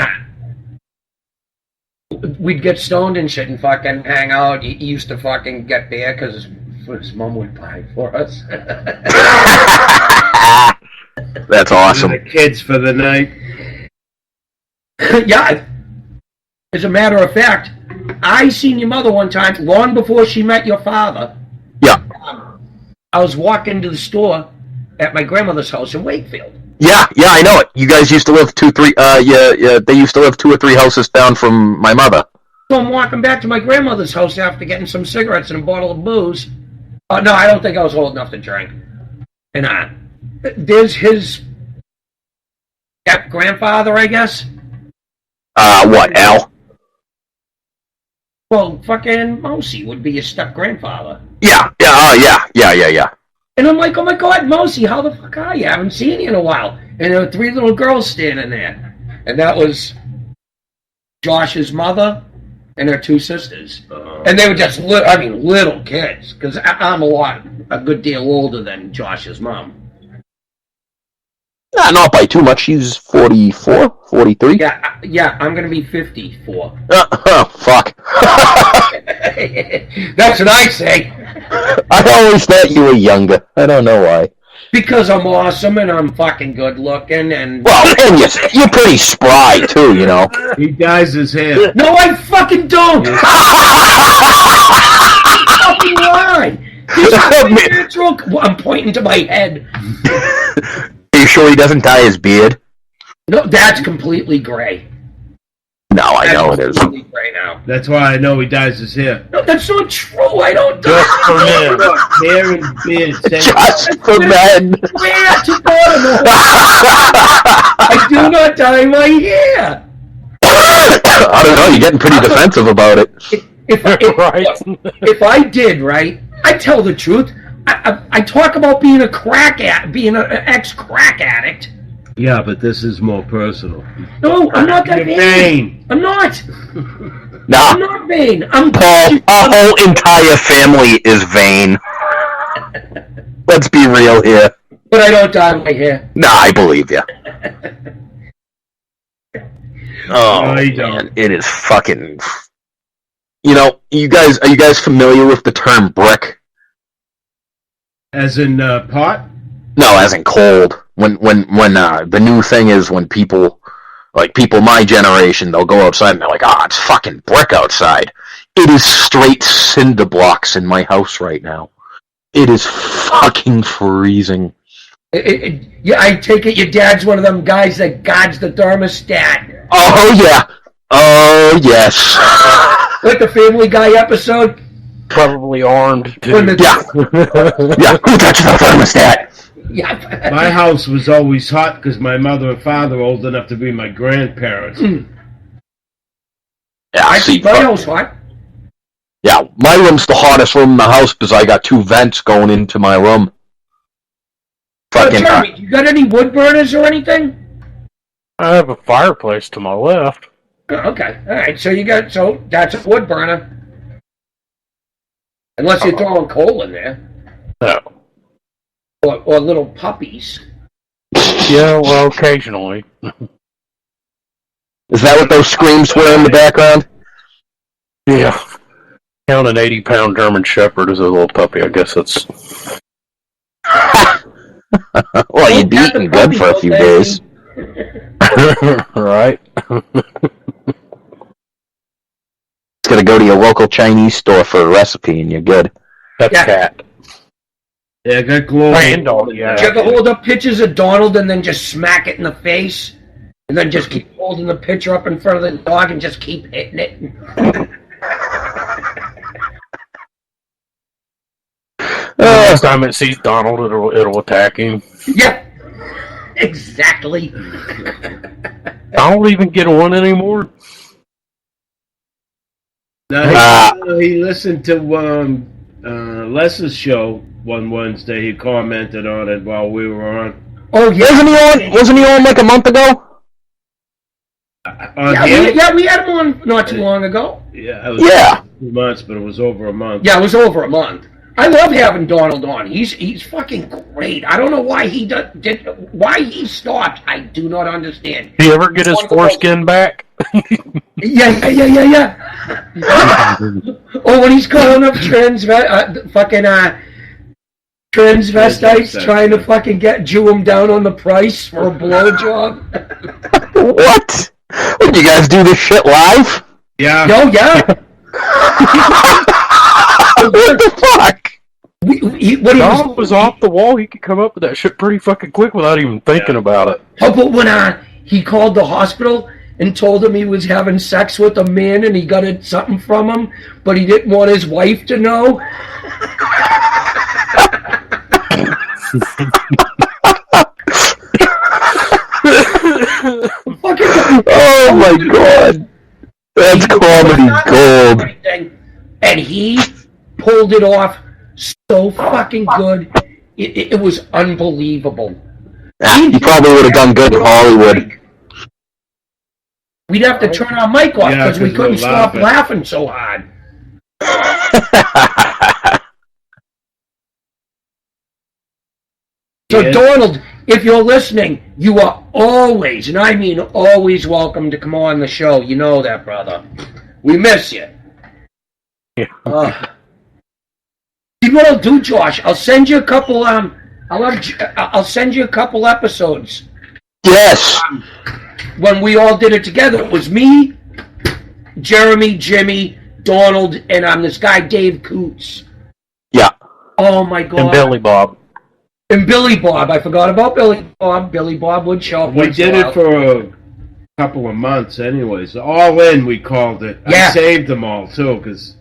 And we'd get stoned and shit and fucking hang out. He used to fucking get beer because his mom would buy for us. That's awesome. The kids for the night. Yeah. As a matter of fact, I seen your mother one time, long before she met your father. Yeah. I was walking to the store at my grandmother's house in Wakefield. Yeah, I know it. You guys used to live they used to live 2 or 3 houses down from my mother. So I'm walking back to my grandmother's house after getting some cigarettes and a bottle of booze. Oh, no, I don't think I was old enough to drink. And there's his grandfather, I guess. What, Al? Well, fucking Mousy would be your step-grandfather. Yeah. And I'm like, oh my God, Mousy, how the fuck are you? I haven't seen you in a while. And there were 3 little girls standing there. And that was Josh's mother, and her 2 sisters. And they were just, little kids, because I'm a good deal older than Josh's mom. Not by too much. She's 44, 43. Yeah, I'm going to be 54. Fuck. That's what I say. I always thought you were younger. I don't know why. Because I'm awesome and I'm fucking good looking and... Well, and you're pretty spry, too, you know. He dyes his hair. No, I fucking don't! Fucking lie! I'm pointing to my head. Are you sure he doesn't dye his beard? No, that's completely gray. No, I know it is. Completely gray now. That's why I know he dyes his hair. No, that's not true. I don't dye Just for men. Hair and beard. Just for men. Swear to God, I do not dye my hair. I don't know. You're getting pretty defensive about it. If I did, right, I tell the truth. I talk about being an ex-crack addict. Yeah, but this is more personal. No, I'm not that vain. I'm not. Nah. I'm not vain. I'm Paul, our whole entire family is vain. Let's be real here. But I don't dye my hair. Nah, I believe you. Oh, No, you man, don't. it is fucking... You know, are you guys familiar with the term brick? As in pot? No, as in cold. When the new thing is when people my generation, they'll go outside and they're like, it's fucking brick outside. It is straight cinder blocks in my house right now. It is fucking freezing. Yeah, I take it your dad's one of them guys that guards the thermostat. Oh, yeah. Oh, yes. Like the Family Guy episode? Probably armed, too. Yeah. Yeah, who touched the thermostat? Yeah. My house was always hot because my mother and father were old enough to be my grandparents. Yeah, I keep my house hot. Yeah, my room's the hottest room in the house because I got 2 vents going into my room. Fucking. Tell me, you got any wood burners or anything? I have a fireplace to my left. Okay, all right. So that's a wood burner. Unless you're throwing coal in there. No. Or little puppies. Yeah, well, occasionally. Is that what those screams were in the background? Yeah. Count an 80-pound German Shepherd as a little puppy. I guess that's... Well, you'd be eating good for a few days. Right. Just gotta go to your local Chinese store for a recipe and you're good. That's Yeah. cat. Yeah, I got glow. Randall, yeah. Did you ever hold up pictures of Donald and then just smack it in the face? And then just keep holding the picture up in front of the dog and just keep hitting it? Next time it sees Donald, it'll attack him. Yeah, exactly. Donald even get one anymore? No, he listened to Les's show one Wednesday. He commented on it while we were on. Oh, yeah. Wasn't he on like a month ago? We had him on not too long ago. Yeah, it was Yeah. 2 months, but it was over a month. Yeah, it was over a month. I love having Donald on. He's fucking great. I don't know why why he stopped. I do not understand. Did he ever get his foreskin back? Yeah. Oh, when he's calling up transvestites trying to fucking Jew him down on the price for a blowjob. What? Did you guys do this shit live? Yeah. Oh, yeah. What the fuck? Donald was off the wall. He could come up with that shit pretty fucking quick without even thinking about it. How about when he called the hospital and told him he was having sex with a man and he got something from him, but he didn't want his wife to know? Oh my god. That's comedy gold. And he pulled it off so fucking good. It was unbelievable. He probably would have done good in Hollywood. We'd have to turn our mic off Yeah, because we 'cause couldn't we're stop laughing. laughing so hard. So, Yeah. Donald, if you're listening, you are always, and I mean always, welcome to come on the show. You know that, brother. We miss you. Yeah. You know what I'll do, Josh? I'll send you a couple. I'll send you a couple episodes Yes. when we all did it together. It was me, Jeremy, Jimmy, Donald, and this guy Dave Coots. Yeah. Oh my God! And Billy Bob. And Billy Bob. I forgot about Billy Bob. Billy Bob would show up. We once in did a it while. for a couple of months, anyways. All in, we called it. Yeah. I saved them all too, because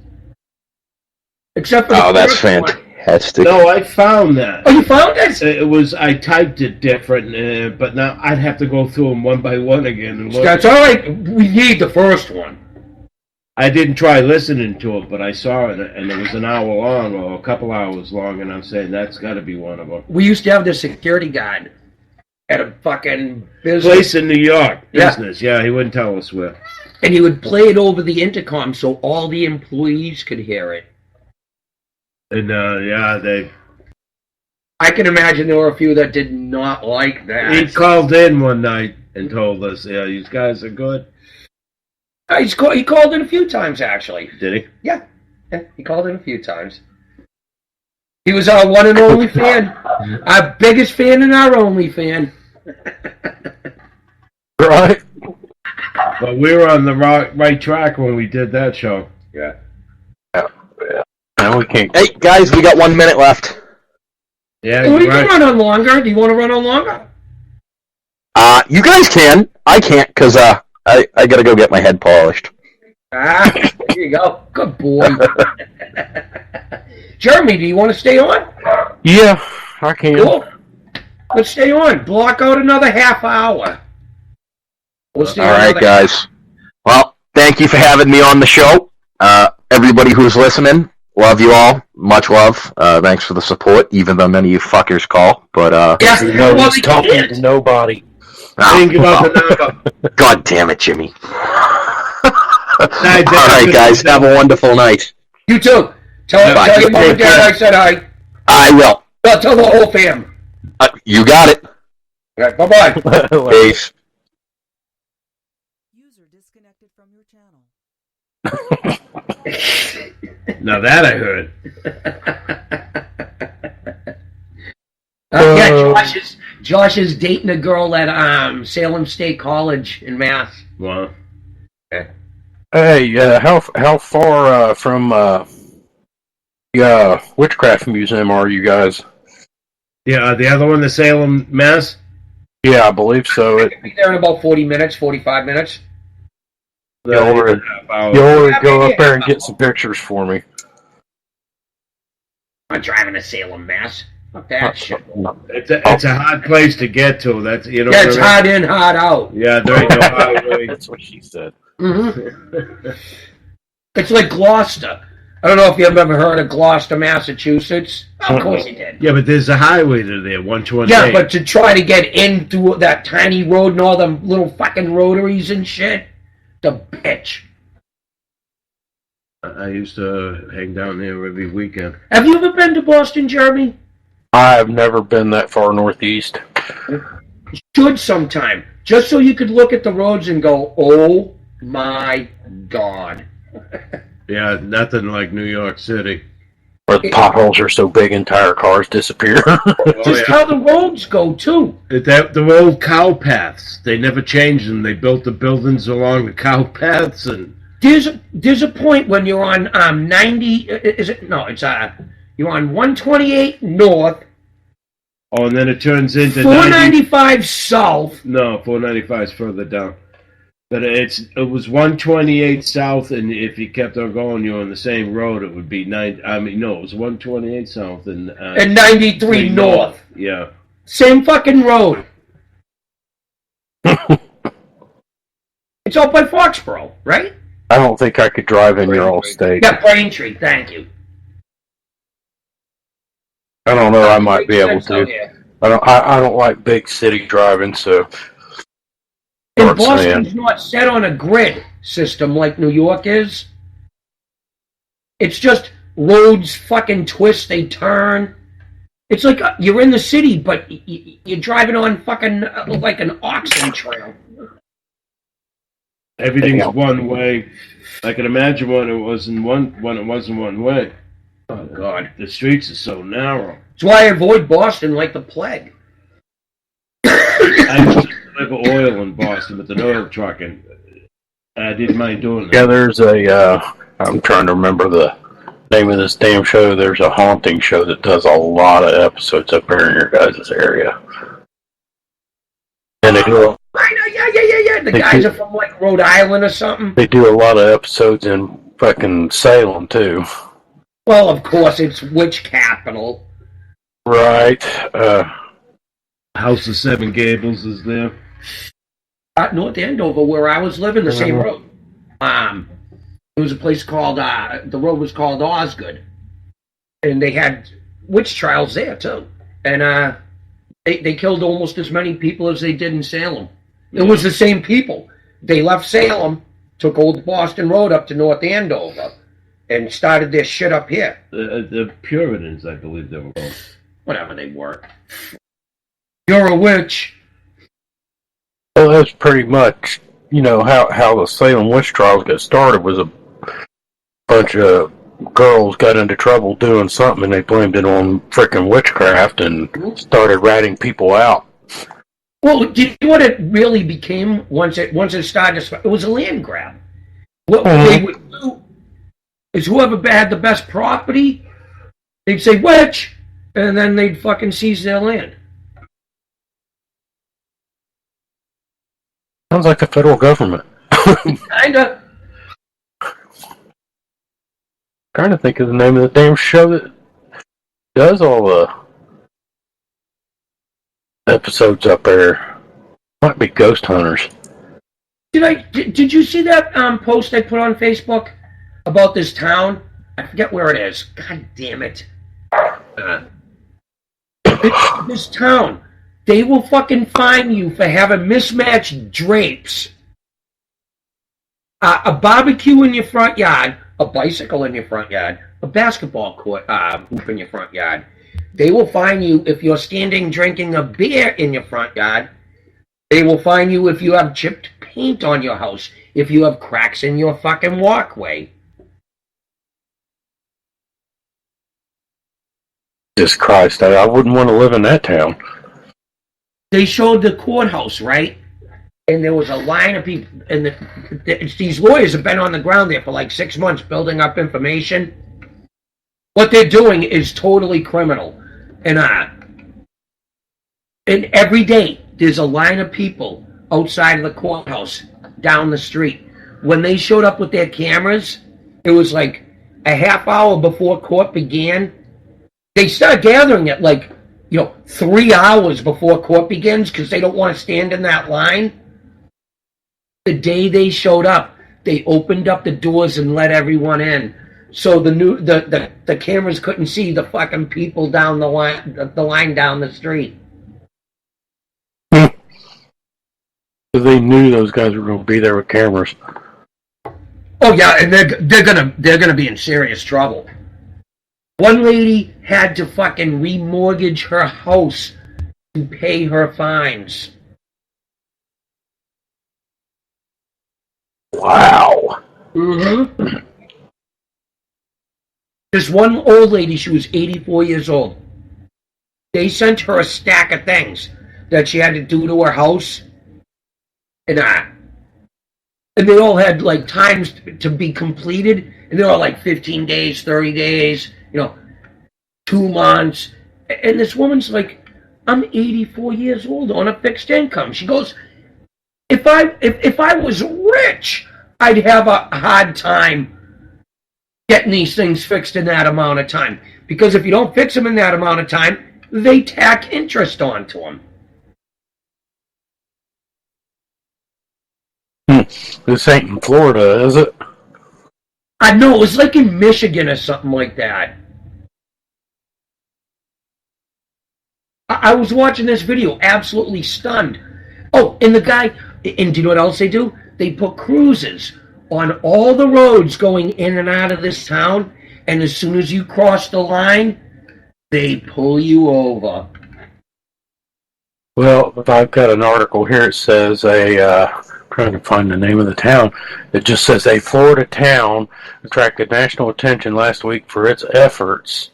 Except for the Oh, that's first one. fantastic. no, I found that. Oh, you found it? It was I typed it different, but now I'd have to go through them one by one again and look. That's all right. We need the first one. I didn't try listening to it, but I saw it, and it was an hour long or a couple hours long, and I'm saying that's got to be one of them. We used to have this security guard at a fucking business, Place in New York, Yeah. business. Yeah, he wouldn't tell us where. and he would play it over the intercom so all the employees could hear it. And yeah, I can imagine there were a few that did not like he that. called in one night and told us, "Yeah, these guys are good." He called in a few times, actually. Did he? Yeah, he called in a few times. He was our one and only fan. Our biggest fan and our only fan. Right? But we were on the right track when we did that show. Yeah. No, we can't. Hey, guys, we got 1 minute left. Yeah, Well, we you're can right. run on longer. Do you want to run on longer? You guys can. I can't, because I gotta go get my head polished. Ah, there you go. Good boy. Jeremy, do you want to stay on? Yeah, I can. Cool. Let's stay on. Block out another half hour. We'll stay All on right, another- guys. Well, thank you for having me on the show. Everybody who's listening, love you all. Much love. Thanks for the support, even though none of you fuckers call. But, Yeah, No, well, he's we talking can't. to nobody. Think about the number. God damn it, Jimmy. All Night, right, guys. Have a wonderful night. You too. Tell Bye. your mom and dad I said hi. I will. Tell the whole fam. You got it. All right, bye-bye. Peace. User disconnected from your channel. Now that I heard. Yeah, Josh is dating a girl at Salem State College in Mass. Well, Hey, how far from the Witchcraft Museum are you guys? yeah, the other one, the Salem, Mass. Yeah, I believe so. We'll be there in about 40 minutes, 45 minutes. You'll Half hour. go up there and get some pictures for me. I'm driving to Salem, Mass. Fuck that shit. It's a hard place to get to. That's you know. Yeah, it's hard in, hard out. Yeah, there ain't no highway. That's what she said. Mm-hmm. It's like Gloucester. I don't know if you've ever heard of Gloucester, Massachusetts. Of course you did. Yeah, but there's a highway to there, 128. Yeah, but to try to get in through that tiny road and all them little fucking rotaries and shit, the bitch. I used to hang down there every weekend. Have you ever been to Boston, Jeremy? I've never been that far northeast. Should sometime. Just so you could look at the roads and go, oh my God. Yeah, nothing like New York City. Where the potholes are so big entire cars disappear. Just how the roads go, too. The old cow paths. They never changed them. They built the buildings along the cow paths, and There's a point when you're on 90, is it? No, it's you're on 128 north, oh, and then it turns into 495 south. No, 495 is further down. But it was 128 south, and if you kept on going, you were on the same road. It would be it was 128 south and 93 north. Yeah. Same fucking road. It's out by Foxborough, right? I don't think I could drive in your old state. Yeah, Braintree. Thank you. I don't know. I might be able Out to. here. I don't like big city driving, so And North Boston's Sand. not set on a grid system like New York is. It's just roads fucking twist, they turn. It's like you're in the city, but you're driving on fucking like an oxen trail. Everything's one way. I can imagine when it wasn't one way. Oh, God. The streets are so narrow. That's why I avoid Boston like the plague. I used to deliver oil in Boston with an oil truck, and I didn't mind doing Yeah, that. there's I'm trying to remember the name of this damn show. There's a haunting show that does a lot of episodes up there in your guys' area. And they do, I know, yeah. The guys are from like Rhode Island or something. they do a lot of episodes in fucking Salem, too. Well, of course, it's witch capital. Right. House of Seven Gables is there. At North Andover, where I was living, the same road. There was a place called, the road was called Osgood. And they had witch trials there, too. And they killed almost as many people as they did in Salem. It was the same people. They left Salem, took Old Boston Road up to North Andover, and started their shit up here. The Puritans, I believe they were called. Whatever they were. You're a witch. Well, that's pretty much, how the Salem witch trials got started was a bunch of girls got into trouble doing something and they blamed it on frickin' witchcraft and started ratting people out. Well, do you know what it really became once it started? It was a land grab. What they would do is whoever had the best property, they'd say witch, and then they'd fucking seize their land. Sounds like the federal government. Kinda. Trying to think of the name of the damn show that does all the episodes up there. Might be Ghost Hunters. Did you see that post I put on Facebook about this town? I forget where it is. God damn it. This town. They will fucking fine you for having mismatched drapes. A barbecue in your front yard, a bicycle in your front yard, a basketball court hoop in your front yard. They will fine you if you're standing drinking a beer in your front yard. They will fine you if you have chipped paint on your house, if you have cracks in your fucking walkway. Jesus Christ, I wouldn't want to live in that town. They showed the courthouse, right? And there was a line of people, and these lawyers have been on the ground there for like 6 months building up information. What they're doing is totally criminal. And every day, there's a line of people outside of the courthouse down the street. When they showed up with their cameras, it was like a half hour before court began. They start gathering at 3 hours before court begins because they don't want to stand in that line. The day they showed up, they opened up the doors and let everyone in. So the cameras couldn't see the fucking people down the line down the street. They knew those guys were going to be there with cameras. Oh yeah, and they're gonna be in serious trouble. One lady had to fucking remortgage her house to pay her fines. Wow. Mm-hmm. This one old lady, she was 84 years old. They sent her a stack of things that she had to do to her house. And they all had times to be completed. And they're all 15 days, 30 days, 2 months. And this woman's I'm 84 years old on a fixed income. She goes, if I was rich, I'd have a hard time getting these things fixed in that amount of time. Because if you don't fix them in that amount of time, they tack interest onto them. This ain't in Florida, is it? I know, it was in Michigan or something like that. I was watching this video, absolutely stunned. Oh, and the guy, And do you know what else they do? They put cruises on all the roads going in and out of this town, and as soon as you cross the line, they pull you over. Well, I've got an article here. It says trying to find the name of the town. It just says a Florida town attracted national attention last week for its efforts to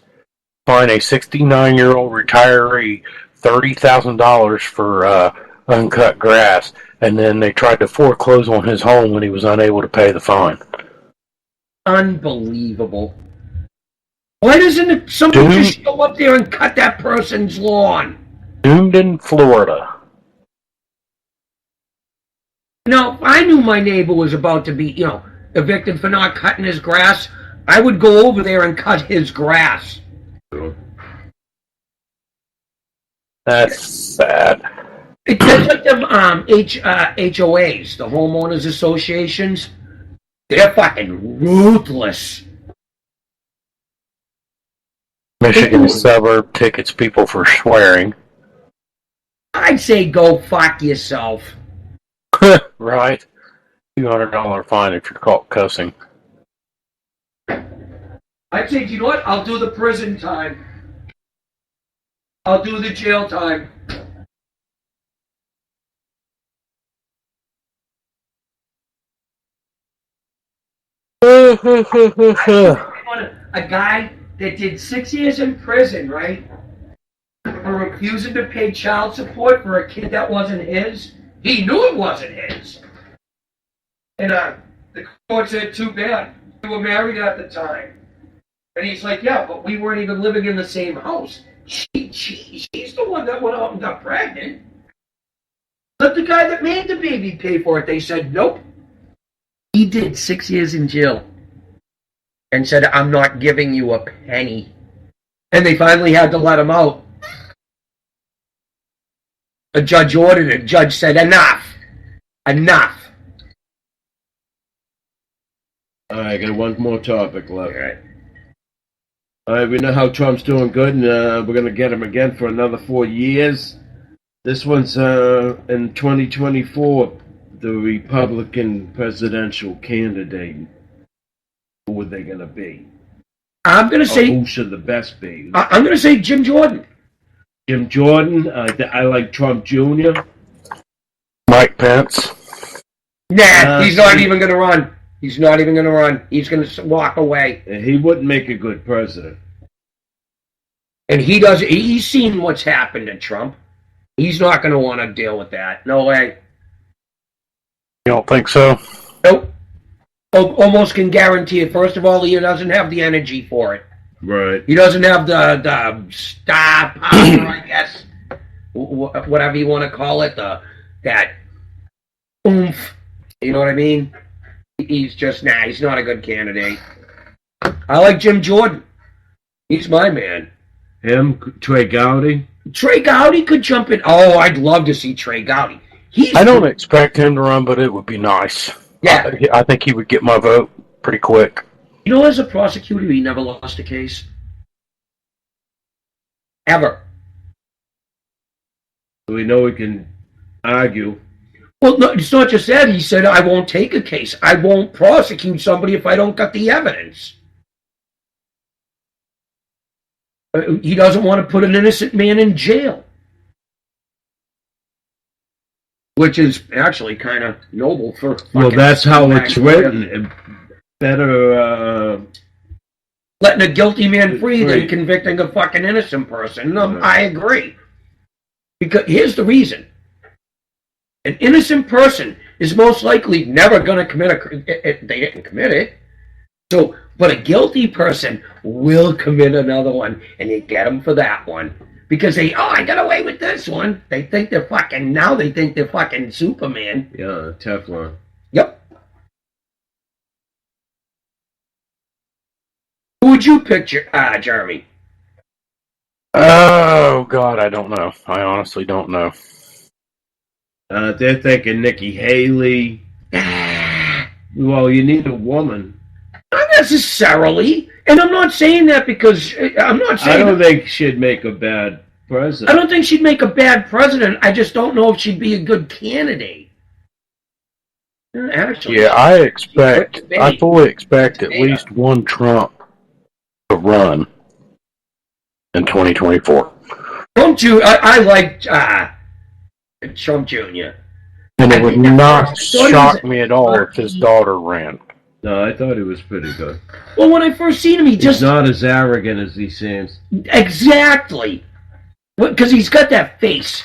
find a 69-year-old retiree $30,000 for uncut grass, and then they tried to foreclose on his home when he was unable to pay the fine. Unbelievable. Why doesn't somebody just go up there and cut that person's lawn? Doomed in Florida. Now, if I knew my neighbor was about to be, evicted for not cutting his grass, I would go over there and cut his grass. That's sad. That's like them HOAs, the homeowners associations. They're fucking ruthless. Michigan suburb tickets people for swearing. I'd say go fuck yourself. Right. $200 fine if you're caught cussing. I'd say, you know what? I'll do the prison time. I'll do the jail time. A guy that did 6 years in prison, right? For refusing to pay child support for a kid that wasn't his. He knew it wasn't his. And the court said, too bad. We were married at the time. And he's like, yeah, but we weren't even living in the same house. She's the one that went out and got pregnant. Let the guy that made the baby pay for it. They said, nope. He did 6 years in jail. And said, I'm not giving you a penny. And they finally had to let him out. A judge ordered it. Judge said, enough. Enough. All right, I got one more topic left. All right. All right, we know how Trump's doing good, and we're going to get him again for another 4 years. This one's in 2024, the Republican presidential candidate. Who are they going to be? I'm going to say... who should the best be? I'm going to say Jim Jordan. Jim Jordan. I like Trump Jr. Mike Pence. Nah, he's not even going to run. He's not even going to run. He's going to walk away. He wouldn't make a good president. And he does. He's seen what's happened to Trump. He's not going to want to deal with that. No way. You don't think so? Nope. Almost can guarantee it. First of all, he doesn't have the energy for it. Right. He doesn't have the star power, I guess. Whatever you want to call it. That oomph. You know what I mean? He's just, he's not a good candidate. I like Jim Jordan. He's my man. Him, Trey Gowdy. Trey Gowdy could jump in. Oh, I'd love to see Trey Gowdy. I don't expect him to run, but it would be nice. Yeah. I think he would get my vote pretty quick. You know, as a prosecutor, he never lost a case. Ever. We know he can argue. Well, no, it's not just that. He said, I won't take a case. I won't prosecute somebody if I don't got the evidence. He doesn't want to put an innocent man in jail. Which is actually kind of noble for... Well, that's how it's written. Better... letting a guilty man free than convicting a fucking innocent person. No, I agree. Because here's the reason. An innocent person is most likely never going to commit they didn't commit it. So, but a guilty person will commit another one, and they get them for that one. Because I got away with this one. They think they're fucking Superman. Yeah, Teflon. Yep. Who would you picture, Jeremy? Oh, God, I don't know. I honestly don't know. They're thinking Nikki Haley. Well, you need a woman. Not necessarily. And I'm not saying that because I'm not saying... I don't think she'd make a bad president. I don't think she'd make a bad president. I just don't know if she'd be a good candidate. Actually, Yeah, I fully expect at least one Trump to run in 2024. Trump Jr. I like Trump Jr. And I it would think that not first- I thought he shock was me at all if his daughter ran. No, I thought he was pretty good. Well, when I first seen him, he He's just not as arrogant as he seems. exactly because he's got that face,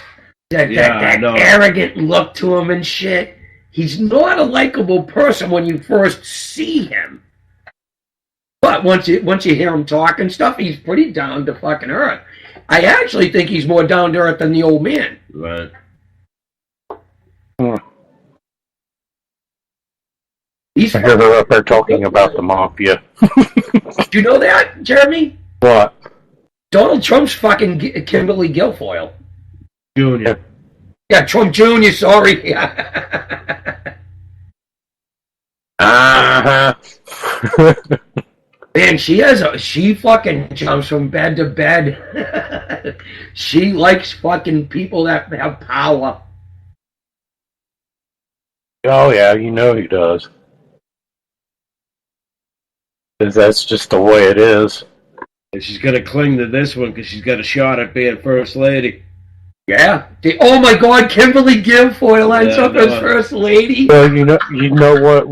that I know. arrogant look to him and shit. He's not a likable person when you first see him. But once you hear him talk and stuff, he's pretty down to fucking earth. I actually think he's more down to earth than the old man. Right. He's I hear her up there talking about the mafia. Do you know that, Jeremy? What? Donald Trump's fucking Kimberly Guilfoyle. Junior. Yeah, Trump Jr., sorry. Uh-huh. Man, she fucking jumps from bed to bed. She likes fucking people that have power. Oh, yeah, you know he does. 'Cause that's just the way it is. And she's going to cling to this one because she's got a shot at being First Lady. Yeah. Oh my God, Kimberly Guilfoyle ends up as First Lady. Well, you know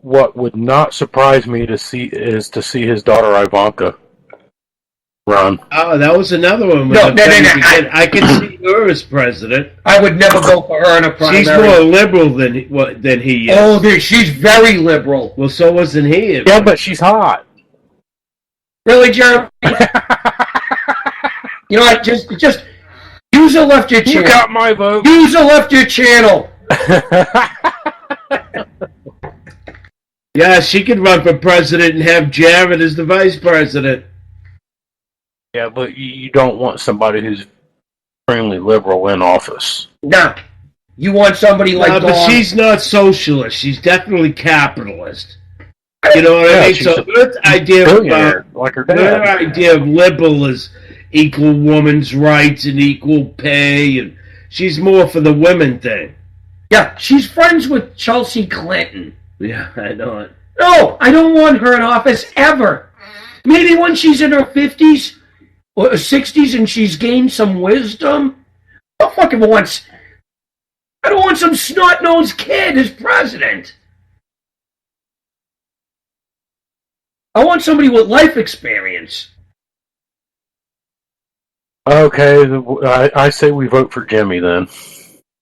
what would not surprise me to see his daughter Ivanka run. Oh, that was another one. No. I can see her as president. I would never go for her in a primary. She's more liberal than he is. Oh, she's very liberal. Well, so wasn't he. Yeah, but she's hot. Really, Jeremy? You know what? Just use or left your You channel. got my vote. Use or left your channel. Yeah, she could run for president and have Jared as the vice president. Yeah, but you don't want somebody who's extremely liberal in office. Nah. You want somebody like No, but Dawn. she's not socialist. She's definitely capitalist. You know what I mean? she's So her idea Billionaire, like her her dad. idea of liberal is equal women's rights and equal pay, and she's more for the women thing. Yeah, she's friends with Chelsea Clinton. Yeah, I know it. No, I don't want her in office ever. Maybe when she's in her 50s or 60s and she's gained some wisdom. I don't want some snot-nosed kid as president. I want somebody with life experience. Okay, I say we vote for Jimmy then.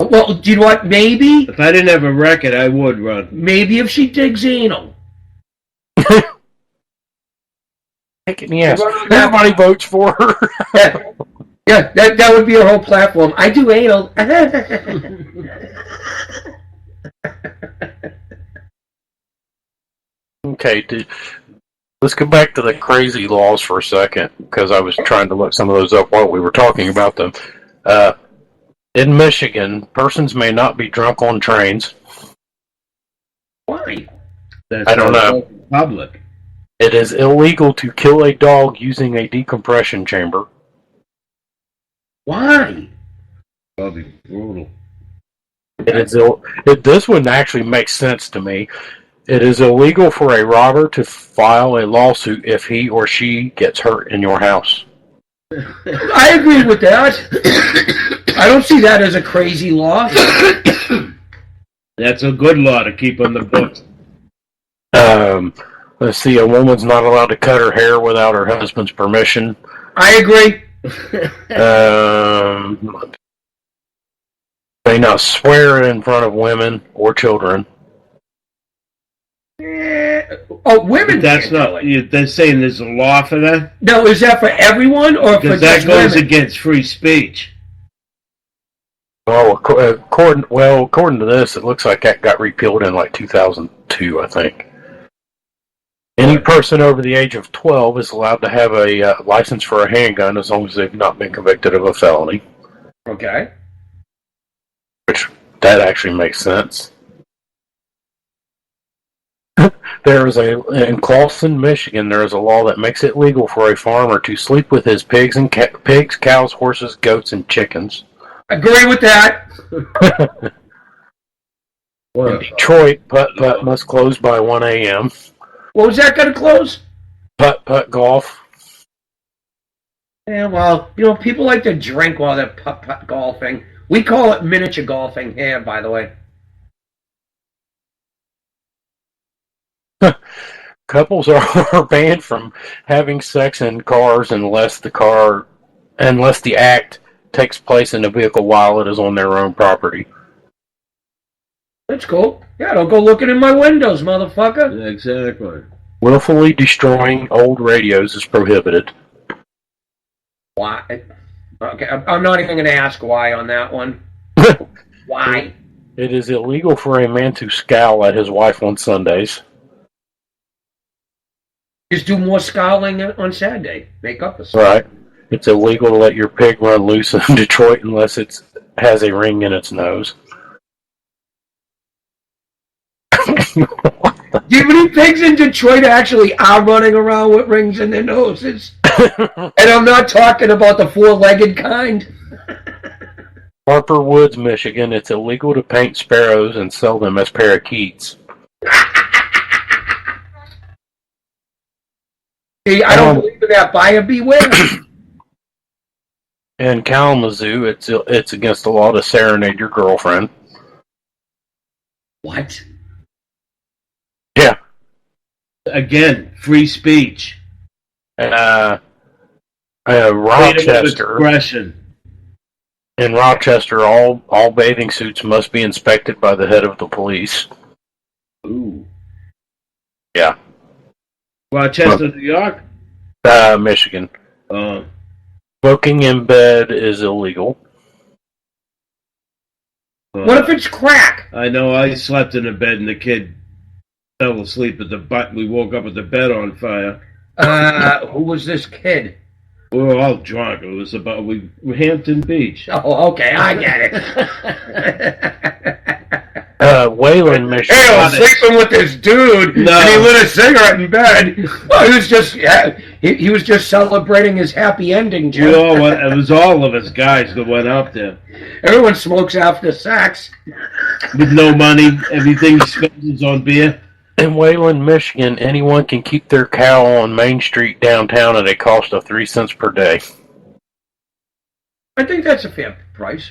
Well, do you know what? Maybe If I didn't have a record, I would run. if she digs anal. Yes, everybody votes for her. Yeah, that would be her whole platform. I do anal. Okay, let's go back to the crazy laws for a second, because I was trying to look some of those up while we were talking about them. In Michigan, persons may not be drunk on trains. Why? That's I don't not know. Public. It is illegal to kill a dog using a decompression chamber. Why? Probably brutal. This one actually makes sense to me. It is illegal for a robber to file a lawsuit if he or she gets hurt in your house. I agree with that. I don't see that as a crazy law. That's a good law to keep on the books. Let's see, a woman's not allowed to cut her hair without her husband's permission. I agree. May not swear in front of women or children. Women. That's can't not. do it. They're saying there's a law for that No, is that for everyone or for because that just goes women? against free speech. Well, according to this, it looks like that got repealed in like 2002, I think. Any person over the age of 12 is allowed to have a license for a handgun as long as they've not been convicted of a felony. Okay. Which, that actually makes sense. In Clawson, Michigan, there is a law that makes it legal for a farmer to sleep with his pigs, cows, horses, goats, and chickens. Agree with that. Well, Detroit, putt-putt must close by 1 a.m. What was that going to close? Putt-putt golf. Yeah, well, people like to drink while they're putt-putt golfing. We call it miniature golfing here, by the way. Couples are banned from having sex in cars unless the act takes place in the vehicle while it is on their own property. That's cool. Yeah, don't go looking in my windows, motherfucker. exactly. Willfully destroying old radios is prohibited. Why? Okay, I'm not even going to ask why on that one. Why? It is illegal for a man to scowl at his wife on Sundays. Just do more scowling on Saturday. Make up a scowl. Right. It's illegal to let your pig run loose in Detroit unless it has a ring in its nose. Do you have any pigs in Detroit actually are running around with rings in their noses? And I'm not talking about the four-legged kind. Harper Woods, Michigan. It's illegal to paint sparrows and sell them as parakeets. See, I don't believe in that. Buyer beware. In Kalamazoo, it's against the law to serenade your girlfriend. What? Yeah. Again, free speech. Rochester. Expression. In Rochester, all bathing suits must be inspected by the head of the police. Ooh. Yeah. Rochester, New York? Michigan. Uh, Smoking in bed is illegal. What if it's crack? I know I slept in a bed and the kid fell asleep at the butt. We woke up with the bed on fire. Who was this kid? We were all drunk. It was about Hampton Beach. Oh, okay, I get it. Wayland, Michigan. Hey, I was sleeping with this dude, No. and he lit a cigarette in bed. Well, he was just he was just celebrating his happy ending, Jim. It was all of us guys that went up there Everyone smokes after sex. with no money. Everything he spends is on beer. In Wayland, Michigan, anyone can keep their cow on Main Street downtown at a cost of 3 cents per day. I think that's a fair price.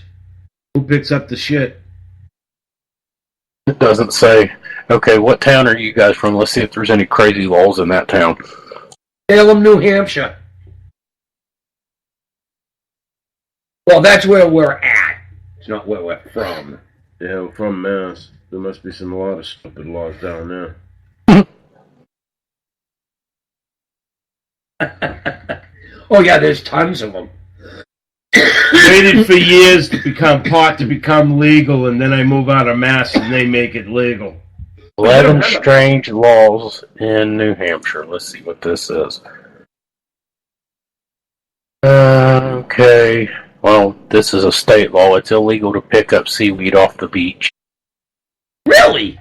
Who picks up the shit? It doesn't say. Okay, what town are you guys from? Let's see if there's any crazy laws in that town. Salem, New Hampshire. Well, that's where we're at. It's not where we're from. Yeah, I'm from Mass. There must be a lot of stupid laws down there. Oh, yeah, there's tons of them. Waited for years to become pot to become legal, and then I move out of Mass and they make it legal. 11 strange laws in New Hampshire. Let's see what this is. Okay. Well, this is a state law. It's illegal to pick up seaweed off the beach. Really?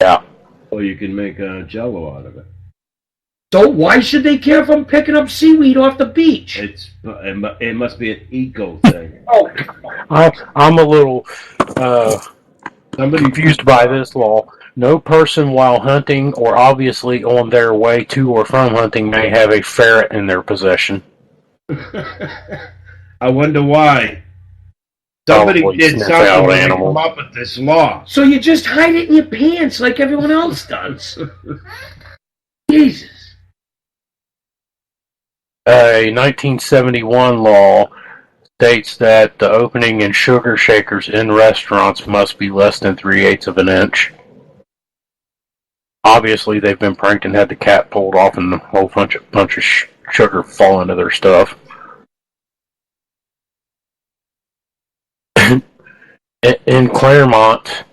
Yeah. Or you can make Jello out of it. So why should they care if I'm picking up seaweed off the beach? It must be an eco thing. Oh, I'm a little Somebody confused by this law. No person while hunting or obviously on their way to or from hunting may have a ferret in their possession. I wonder why. Somebody Probably did sniff something out when they animals. come up with this law. so you just hide it in your pants like everyone else does. Jesus. A 1971 law states that the opening in sugar shakers in restaurants must be less than 3/8 of an inch. Obviously, they've been pranked and had the cap pulled off and a whole bunch of sugar fall into their stuff. In Claremont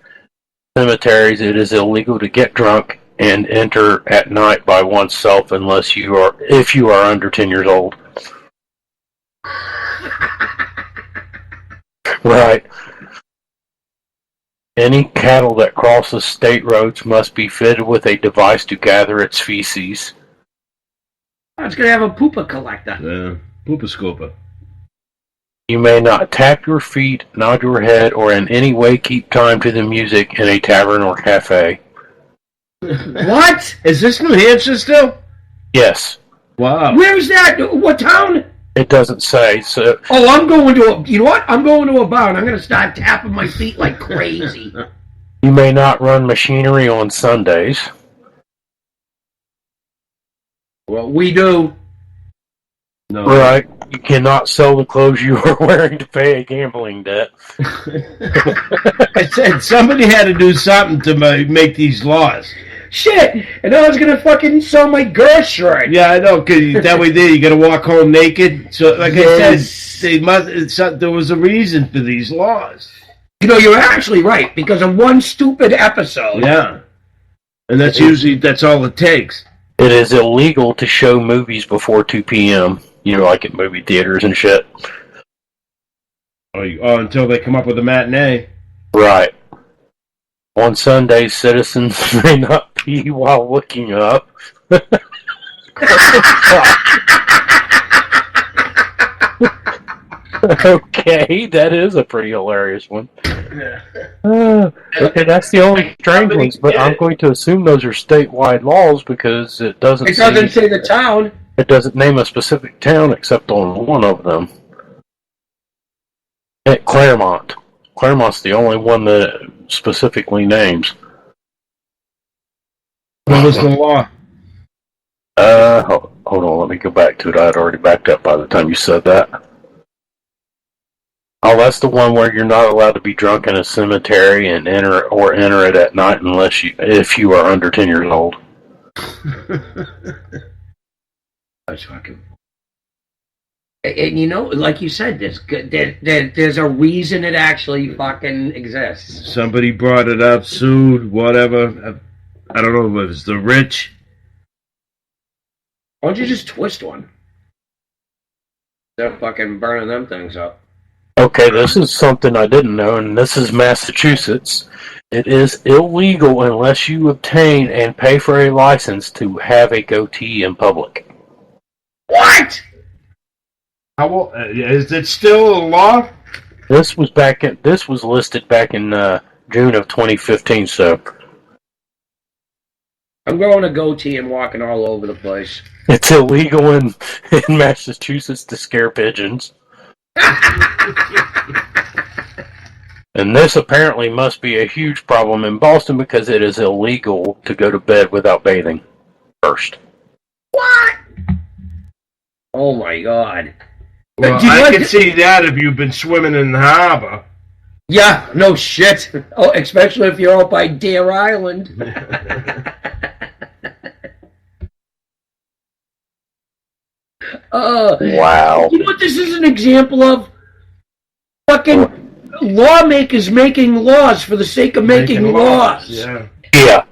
cemeteries, it is illegal to get drunk and enter at night by oneself if you are under 10 years old. Right. Any cattle that crosses state roads must be fitted with a device to gather its feces. I was going to have a pooper collector. Poopa scooper. You may not tap your feet, nod your head, or in any way keep time to the music in a tavern or cafe. What? Is this New Hampshire still? Yes, Wow. Where's that? What town? it doesn't say. So Oh, I'm going to a. You know what? I'm going to a bar and I'm going to start tapping my feet like crazy. you may not run machinery on Sundays. Well, we do. No. Right. You cannot sell the clothes you are wearing to pay a gambling debt. I said somebody had to do something to make these laws. Shit! And I was gonna fucking sell my girl shirt. Yeah, I know, because that way there you got to walk home naked. So, like Yes. I said, there was a reason for these laws. You know, you're actually right because of one stupid episode. Yeah, and that's all it takes. It is illegal to show movies before 2 p.m., like at movie theaters and shit. Oh, until they come up with a matinee. Right. On Sundays, citizens may not pee while looking up. Okay, that is a pretty hilarious one. Okay, that's the only strange ones, but I'm going to assume those are statewide laws because it doesn't say the town. It doesn't name a specific town except on one of them. At Claremont. Claremont's the only one that specifically names. What was the law? Hold on, let me go back to it. I had already backed up by the time you said that. Oh, that's the one where you're not allowed to be drunk in a cemetery and enter it at night if you are under 10 years old. That's fucking. And like you said, there's a reason it actually fucking exists. Somebody brought it up, sued, whatever. I don't know if it was the rich. Why don't you just twist one? They're fucking burning them things up. Okay, this is something I didn't know, and this is Massachusetts. It is illegal unless you obtain and pay for a license to have a goatee in public. What? How is it still a law? This was listed back in June of 2015. So I'm growing a goatee and walking all over the place. it's illegal in Massachusetts to scare pigeons. And this apparently must be a huge problem in Boston because it is illegal to go to bed without bathing first. What? Oh my god. Well, I can see that if you've been swimming in the harbor. Yeah, no shit. Oh, especially if you're out by Deer Island. Wow. You know what this is an example of? Fucking lawmakers making laws for the sake of making laws. Yeah.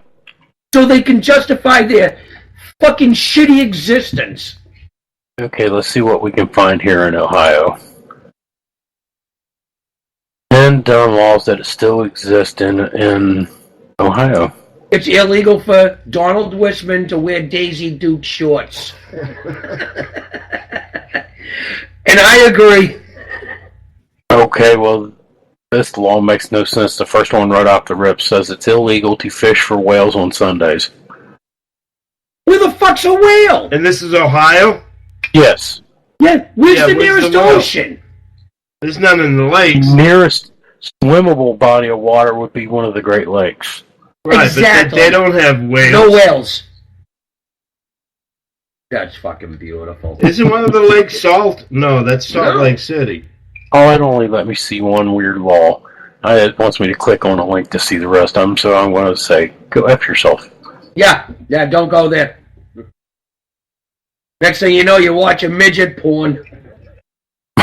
So they can justify their fucking shitty existence. Okay, let's see what we can find here in Ohio. 10 dumb laws that still exist in Ohio. It's illegal for Donald Wisman to wear Daisy Duke shorts. And I agree. Okay, well, this law makes no sense. The first one right off the rip says it's illegal to fish for whales on Sundays. Where the fuck's a whale? And this is Ohio? Yes. Yeah, where's the where's nearest the whale? ocean? There's none in the lakes. Nearest swimmable body of water would be one of the Great Lakes. Right, Exactly. but they don't have whales. No whales. That's fucking beautiful. Isn't one of the lakes Salt? No, that's Salt No. Lake City. Oh, it only let me see one weird law. It wants me to click on a link to see the rest of them, so I'm going to say, go F yourself. Yeah, don't go there. Next thing you know, you're watching midget porn.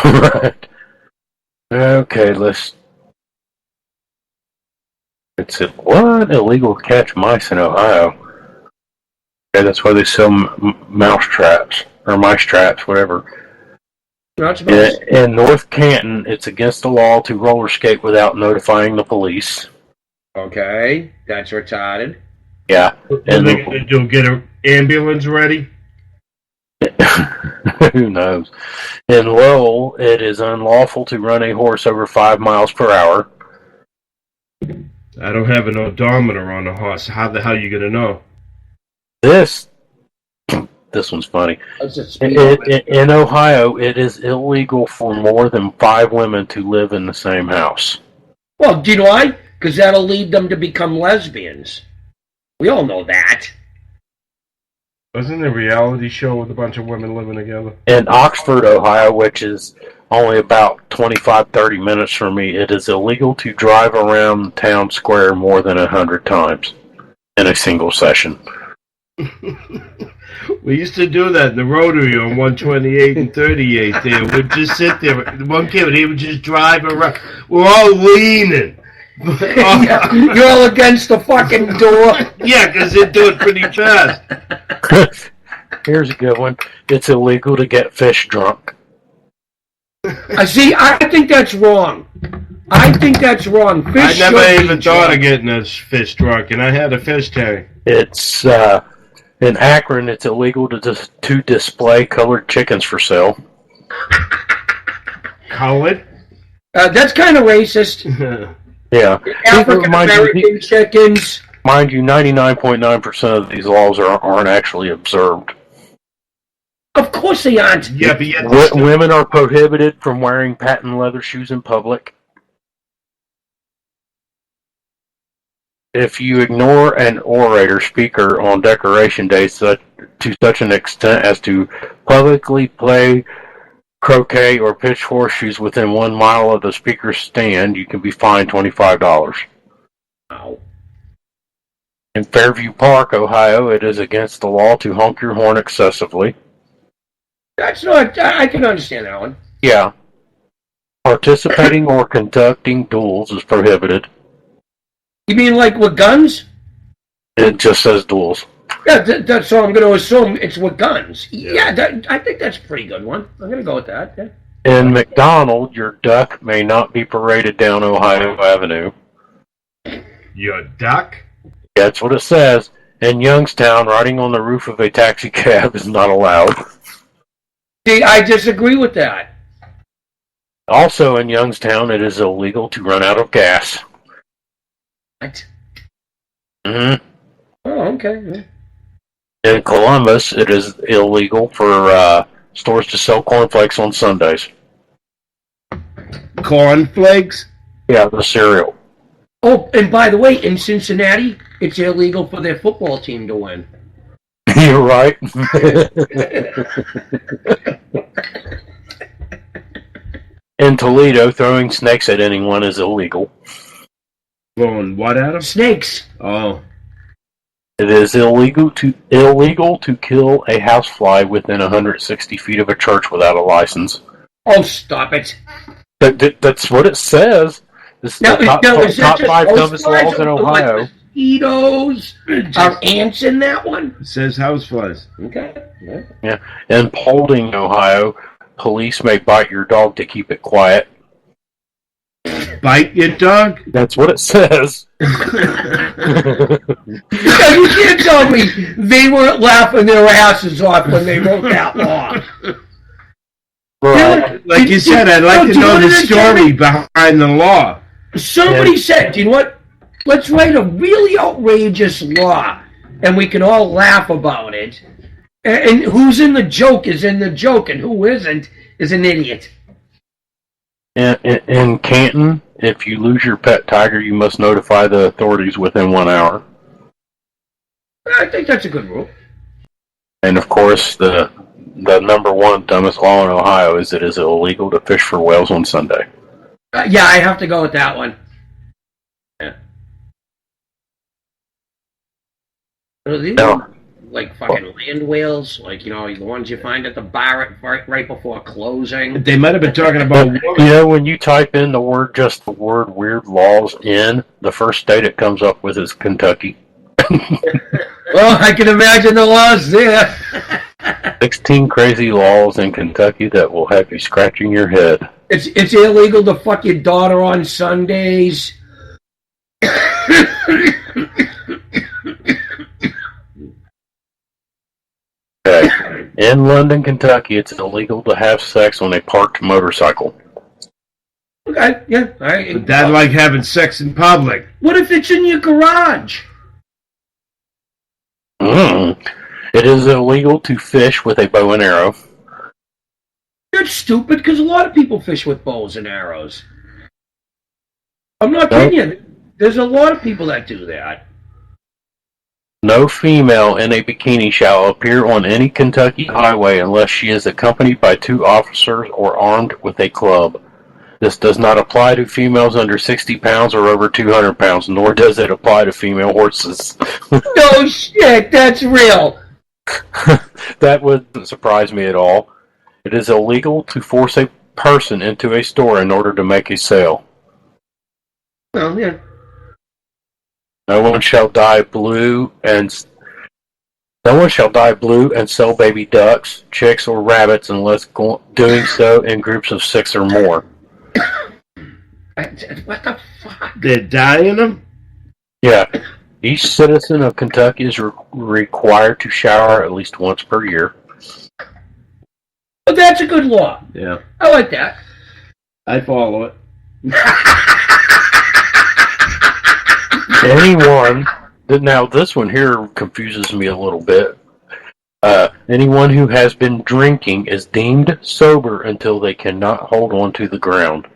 Right. Okay, It said, what? Illegal to catch mice in Ohio. Okay, that's why they sell mouse traps, or mice traps, whatever. Not supposed. In North Canton, it's against the law to roller skate without notifying the police. Okay, that's retarded. Yeah. And they'll get an ambulance ready? Who knows? In Lowell, it is unlawful to run a horse over 5 miles per hour. I don't have an odometer on a horse. How the hell are you going to know? This one's funny. That's a speed In Ohio, it is illegal for more than 5 women to live in the same house. Well, do you know why? Because that'll lead them to become lesbians. We all know that. Wasn't there a reality show with a bunch of women living together? In Oxford, Ohio, which is only about 25-30 minutes from me, it is illegal to drive around town square more than 100 times in a single session. We used to do that in the Rotary on 128 and 38 there. We'd just sit there. One kid, he would just drive around. We're all leaning. Yeah, you're all against the fucking door. Yeah, because they do it pretty fast. Here's a good one. It's illegal to get fish drunk. I think that's wrong. I think that's wrong. Fish I never should even be thought drunk. of getting a fish drunk, and I had a fish tank. It's in Akron. It's illegal to display colored chickens for sale. Colored? That's kind of racist. Yeah, African American chickens. Mind you, 99.9% of these laws aren't actually observed. Of course they aren't. Yeah, but yet Women are prohibited from wearing patent leather shoes in public. If you ignore an orator speaker on Decoration Day to such an extent as to publicly play croquet or pitch horseshoes within 1 mile of the speaker's stand, you can be fined $25. Wow. In Fairview Park, Ohio, it is against the law to honk your horn excessively. That's not. I can understand that one. Yeah. Participating or conducting duels is prohibited. You mean like with guns? It just says duels. Yeah, that's all I'm going to assume. It's with guns. Yeah, I think that's a pretty good one. I'm going to go with that. Yeah. In McDonald, your duck may not be paraded down Ohio Avenue. your duck? That's what it says. In Youngstown, riding on the roof of a taxi cab is not allowed. See, I disagree with that. Also in Youngstown, it is illegal to run out of gas. What? Mm-hmm. Oh, okay. Yeah. In Columbus, it is illegal for stores to sell cornflakes on Sundays. Cornflakes? Yeah, the cereal. Oh, and by the way, in Cincinnati, it's illegal for their football team to win. You're right. In Toledo, throwing snakes at anyone is illegal. Throwing what at him? Snakes. Oh. It is illegal to kill a housefly within 160 feet of a church without a license. Oh, stop it. That's what it says. This is the top 5 dumbest laws in Ohio. Like mosquitoes? Are ants in that one? It says houseflies. Okay. Yeah. In Paulding, Ohio, police may bite your dog to keep it quiet. Bite your dog? That's what it says. Yeah, you can't tell me they weren't laughing their asses off when they wrote that law. Right. Like you said, I'd like to know the story behind the law. Somebody said, you know what? Let's write a really outrageous law, and we can all laugh about it. And who's in the joke is in the joke, and who isn't is an idiot. In Canton, if you lose your pet tiger, you must notify the authorities within 1 hour. I think that's a good rule. And of course, the number 1 dumbest law in Ohio is it is illegal to fish for whales on Sunday. Yeah, I have to go with that one. Yeah. Are these like fucking land whales? Like, you know, the ones you find at the bar right before closing? They might have been talking about women. You know, when you type in the word weird laws in, the first state it comes up with is Kentucky. Well, I can imagine the laws there. 16 crazy laws in Kentucky that will have you scratching your head. It's illegal to fuck your daughter on Sundays. Okay. In London, Kentucky, it's illegal to have sex on a parked motorcycle. Okay, yeah. But that like having sex in public. What if it's in your garage? It is illegal to fish with a bow and arrow. That's stupid because a lot of people fish with bows and arrows. I'm not Nope. kidding you. There's a lot of people that do that. No female in a bikini shall appear on any Kentucky highway unless she is accompanied by 2 officers or armed with a club. This does not apply to females under 60 pounds or over 200 pounds, nor does it apply to female horses. No shit, that's real. That wouldn't surprise me at all. It is illegal to force a person into a store in order to make a sale. Well, yeah. No one shall dye blue and sell baby ducks, chicks, or rabbits unless doing so in groups of 6 or more. What the fuck? They're dying them? Yeah. Each citizen of Kentucky is required to shower at least once per year. Well, that's a good law. Yeah. I like that. I follow it. Anyone, now this one here confuses me a little bit. Anyone who has been drinking is deemed sober until they cannot hold on to the ground.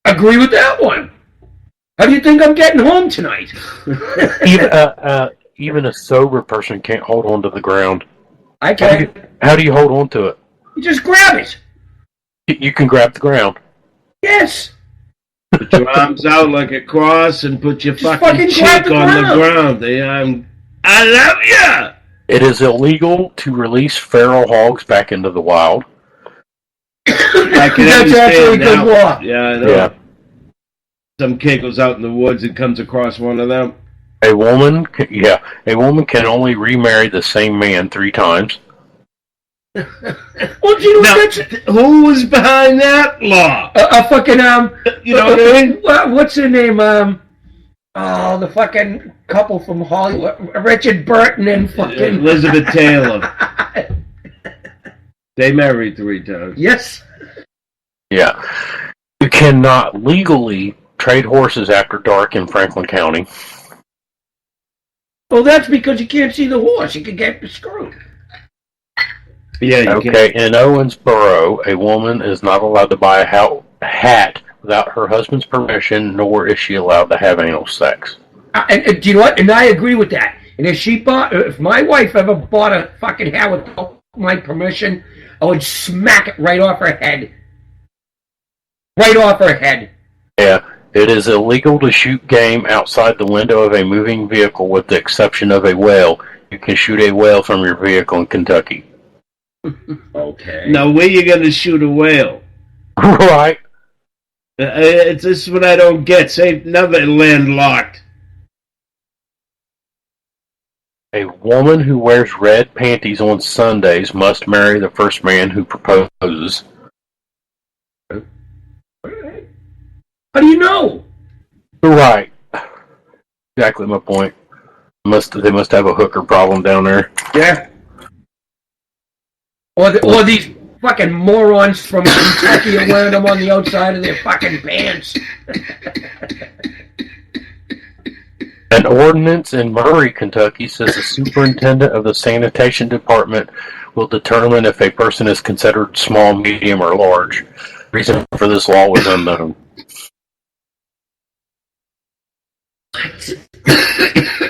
Agree with that one. How do you think I'm getting home tonight? Even a sober person can't hold on to the ground. I can. How do you hold on to it? You just grab it. You can grab the ground. Yes. Put your arms out like a cross and put your Just fucking grab cheek on the ground. I love ya! It is illegal to release feral hogs back into the wild. I can That's actually understand good now. law. Yeah, I know. Yeah. Some kid goes out in the woods and comes across one of them. A woman can only remarry the same man 3 times. Well, you know, Now, that's who was behind that law? a fucking You know what I mean? What's her name? The fucking couple from Hollywood, Richard Burton and fucking Elizabeth Taylor. They married 3 times. Yes. Yeah. You cannot legally trade horses after dark in Franklin County. Well, that's because you can't see the horse. You can get screwed. Yeah, you Okay, in Owensboro, a woman is not allowed to buy a hat without her husband's permission, nor is she allowed to have anal sex. And do you know what? And I agree with that. And if my wife ever bought a fucking hat without my permission, I would smack it right off her head. Right off her head. Yeah, it is illegal to shoot game outside the window of a moving vehicle with the exception of a whale. You can shoot a whale from your vehicle in Kentucky. Okay. Now, where you going to shoot a whale? Right. This is what I don't get. Say, never landlocked. A woman who wears red panties on Sundays must marry the first man who proposes. How do you know? Right. Exactly my point. They must have a hooker problem down there. Yeah. Or these fucking morons from Kentucky are wearing them on the outside of their fucking pants. An ordinance in Murray, Kentucky says the superintendent of the sanitation department will determine if a person is considered small, medium, or large. The reason for this law was unknown.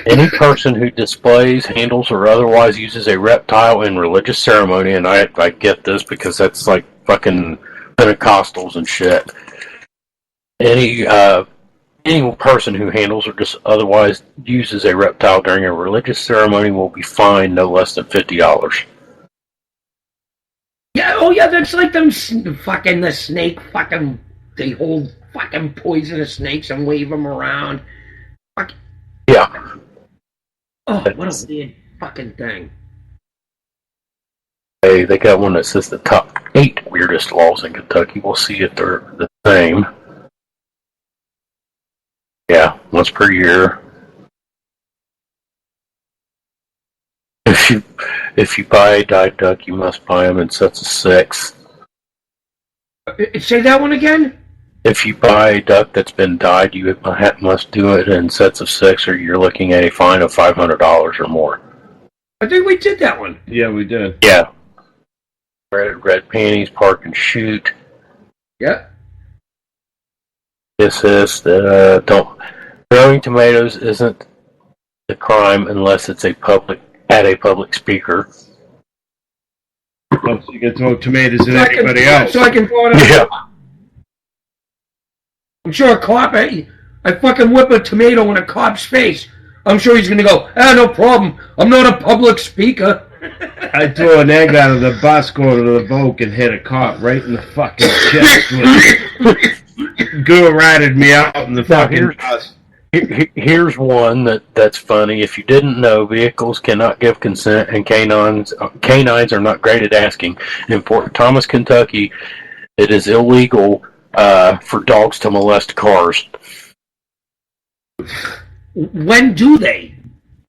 Any person who displays, handles, or otherwise uses a reptile in religious ceremony, and I get this because that's like fucking Pentecostals and shit. Any person who handles or just otherwise uses a reptile during a religious ceremony will be fined no less than $50. Yeah, oh yeah, that's like them fucking the snake fucking, they hold fucking poisonous snakes and wave them around. Fuck. Yeah. Oh, what a weird fucking thing. They got one that says the top 8 weirdest laws in Kentucky. We'll see if they're the same. Yeah, once per year. If you buy a dyed duck, you must buy them in sets of 6. Say that one again? If you buy a duck that's been dyed, you must do it in sets of 6, or you're looking at a fine of $500 or more. I think we did that one. Yeah, we did. Yeah. Red panties, park and shoot. Yeah. Don't. Growing tomatoes isn't a crime unless it's at a public speaker. Oh, so you can throw tomatoes at So anybody else. So I can throw it at Yeah. I'm sure a cop, I fucking whip a tomato in a cop's face. I'm sure he's gonna go, no problem. I'm not a public speaker. I threw an egg out of the bus going to the Vogue and hit a cop right in the fucking chest. Girl ratted me out in the fucking bus. Here's one that's funny. If you didn't know, vehicles cannot give consent, and canines are not great at asking. In Fort Thomas, Kentucky, it is illegal for dogs to molest cars. When do they?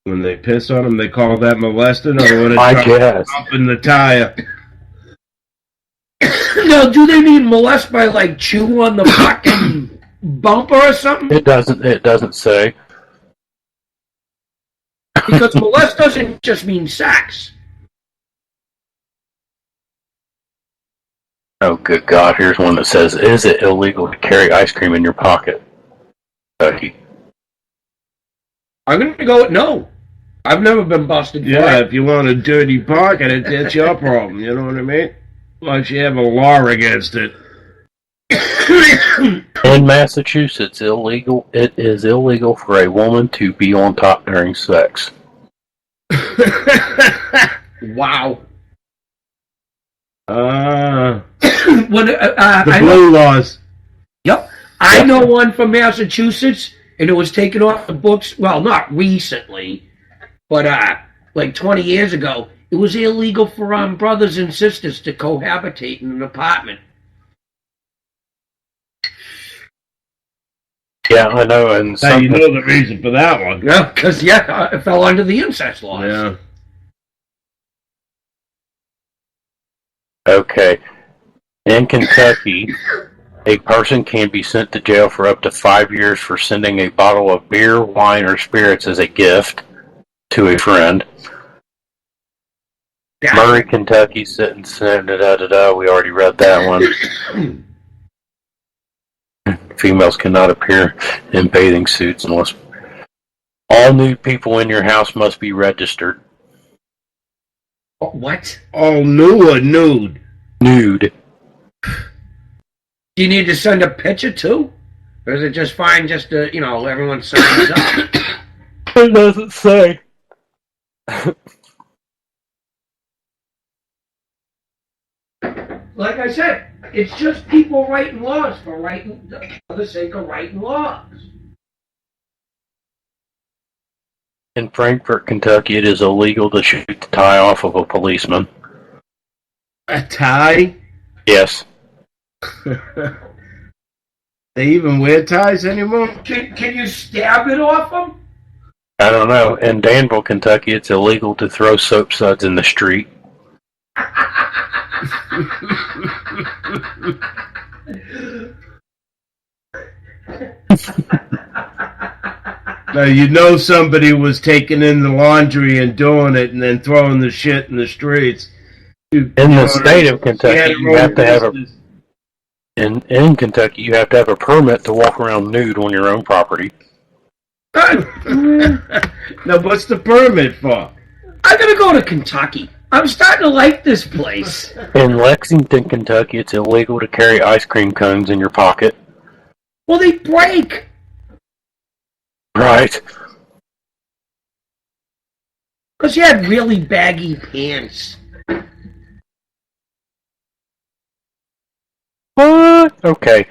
When they piss on them, they call that molesting, or when I it's guess. up in the tire. Now, do they mean molest by like chew on the fucking bumper or something? It doesn't say. Because molest doesn't just mean sex. Oh, good God. Here's one that says, is it illegal to carry ice cream in your pocket? Kentucky. I'm going to go with no. I've never been busted for Yeah, it. if you want a dirty pocket, that's your problem. You know what I mean? Unless you have a law against it. In Massachusetts, it is illegal for a woman to be on top during sex. Wow. The I blue laws. Yep. I know one from Massachusetts, and it was taken off the books, well, not recently, but like 20 years ago. It was illegal for brothers and sisters to cohabitate in an apartment. Yeah, I know, and Now you know the reason for that one. Yeah, because, it fell under the incest laws. Yeah. Okay. In Kentucky, a person can be sent to jail for up to 5 years for sending a bottle of beer, wine, or spirits as a gift to a friend. Yeah. Murray, Kentucky, sitting, we already read that one. Females cannot appear in bathing suits unless all nude people in your house must be registered. What? All new or nude? Nude. Do you need to send a picture too? Or is it just fine just to, everyone signs up? It doesn't say. Like I said, it's just people writing laws for the sake of writing laws. In Frankfort, Kentucky, it is illegal to shoot the tie off of a policeman. A tie? Yes. They even wear ties anymore? Can you stab it off them? I don't know. In Danville, Kentucky, it's illegal to throw soap suds in the street. Now, you know somebody was taking in the laundry and doing it and then throwing the shit in the streets. In the state of Kentucky, you have to have in Kentucky, you have to have a permit to walk around nude on your own property. Now, what's the permit for? I'm gonna go to Kentucky. I'm starting to like this place. In Lexington, Kentucky, it's illegal to carry ice cream cones in your pocket. Well, they break. Right. Because you had really baggy pants. What? Okay.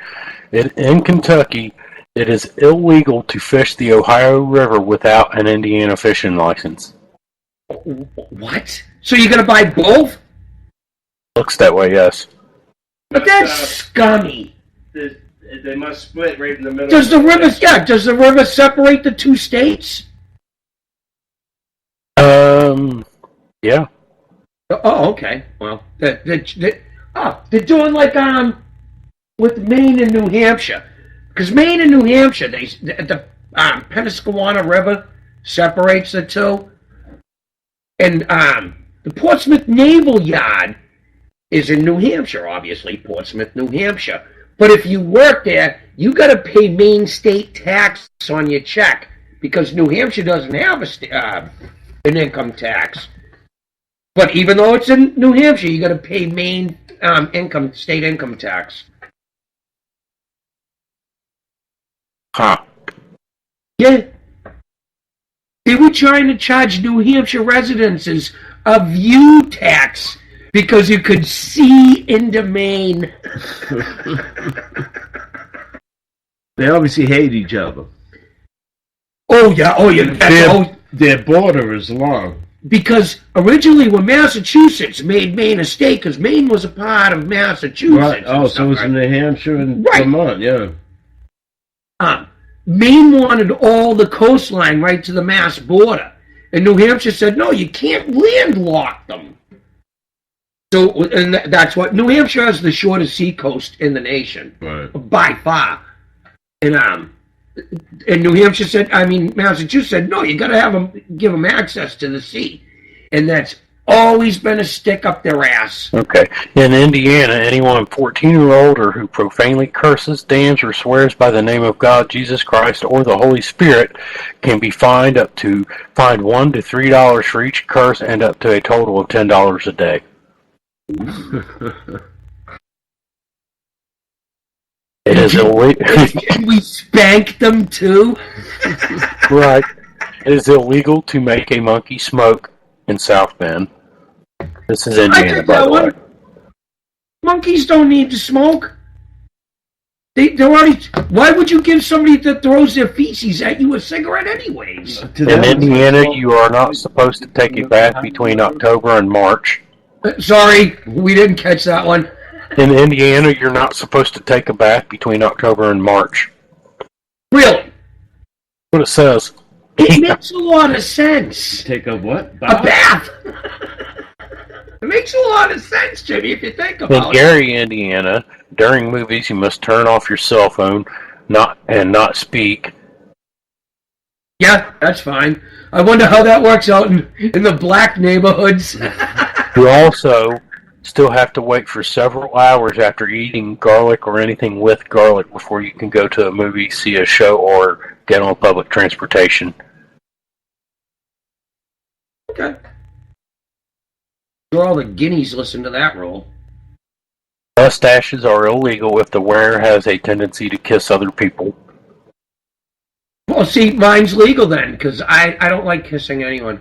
In Kentucky, it is illegal to fish the Ohio River without an Indiana fishing license. What? So you're gonna buy both? Looks that way, yes. But that's scummy. They must split right in the middle. Does the river separate the two states? Yeah. Oh, okay. Well, they're doing like with Maine and New Hampshire, because Maine and New Hampshire, the Pennsylvania River separates the two, and the Portsmouth Naval Yard is in New Hampshire, obviously, Portsmouth, New Hampshire. But if you work there, you got to pay Maine state tax on your check because New Hampshire doesn't have an income tax. But even though it's in New Hampshire, you got to pay Maine state income tax. Huh. Yeah. They were trying to charge New Hampshire residences a view tax because you could see into Maine. They obviously hate each other. Oh yeah. Their border is long. Because originally when Massachusetts made Maine a state, because Maine was a part of Massachusetts. Right. Oh, so it's in New Hampshire and Right. Vermont, yeah. Maine wanted all the coastline right to the Mass border. And New Hampshire said, no, you can't landlock them. So, and that's what, New Hampshire has the shortest seacoast in the nation. Right. By far. And New Hampshire said, Massachusetts said, no, you got to give them access to the sea. And that's always been a stick up their ass. Okay. In Indiana, anyone 14 or older who profanely curses, damns, or swears by the name of God, Jesus Christ, or the Holy Spirit can be fined $1 to $3 for each curse and up to a total of $10 a day. It is illegal. Can we spank them too? Right. It is illegal to make a monkey smoke in South Bend. This is Indiana, by the way. Monkeys don't need to smoke. They're already. Why would you give somebody that throws their feces at you a cigarette, anyways? In Indiana, you are not supposed to take a bath between October and March. Sorry, we didn't catch that one. In Indiana, you're not supposed to take a bath between October and March. Really? What it says. It makes a lot of sense. Take a what? A bath. It makes a lot of sense, Jimmy, if you think In about it. Gary, Indiana, during movies, you must turn off your cell phone not speak. Yeah, that's fine. I wonder how that works out in the black neighborhoods. You also still have to wait for several hours after eating garlic or anything with garlic before you can go to a movie, see a show, or get on public transportation. Okay. Sure all the guineas listen to that rule. Mustaches are illegal if the wearer has a tendency to kiss other people. Well, see, mine's legal then, because I don't like kissing anyone.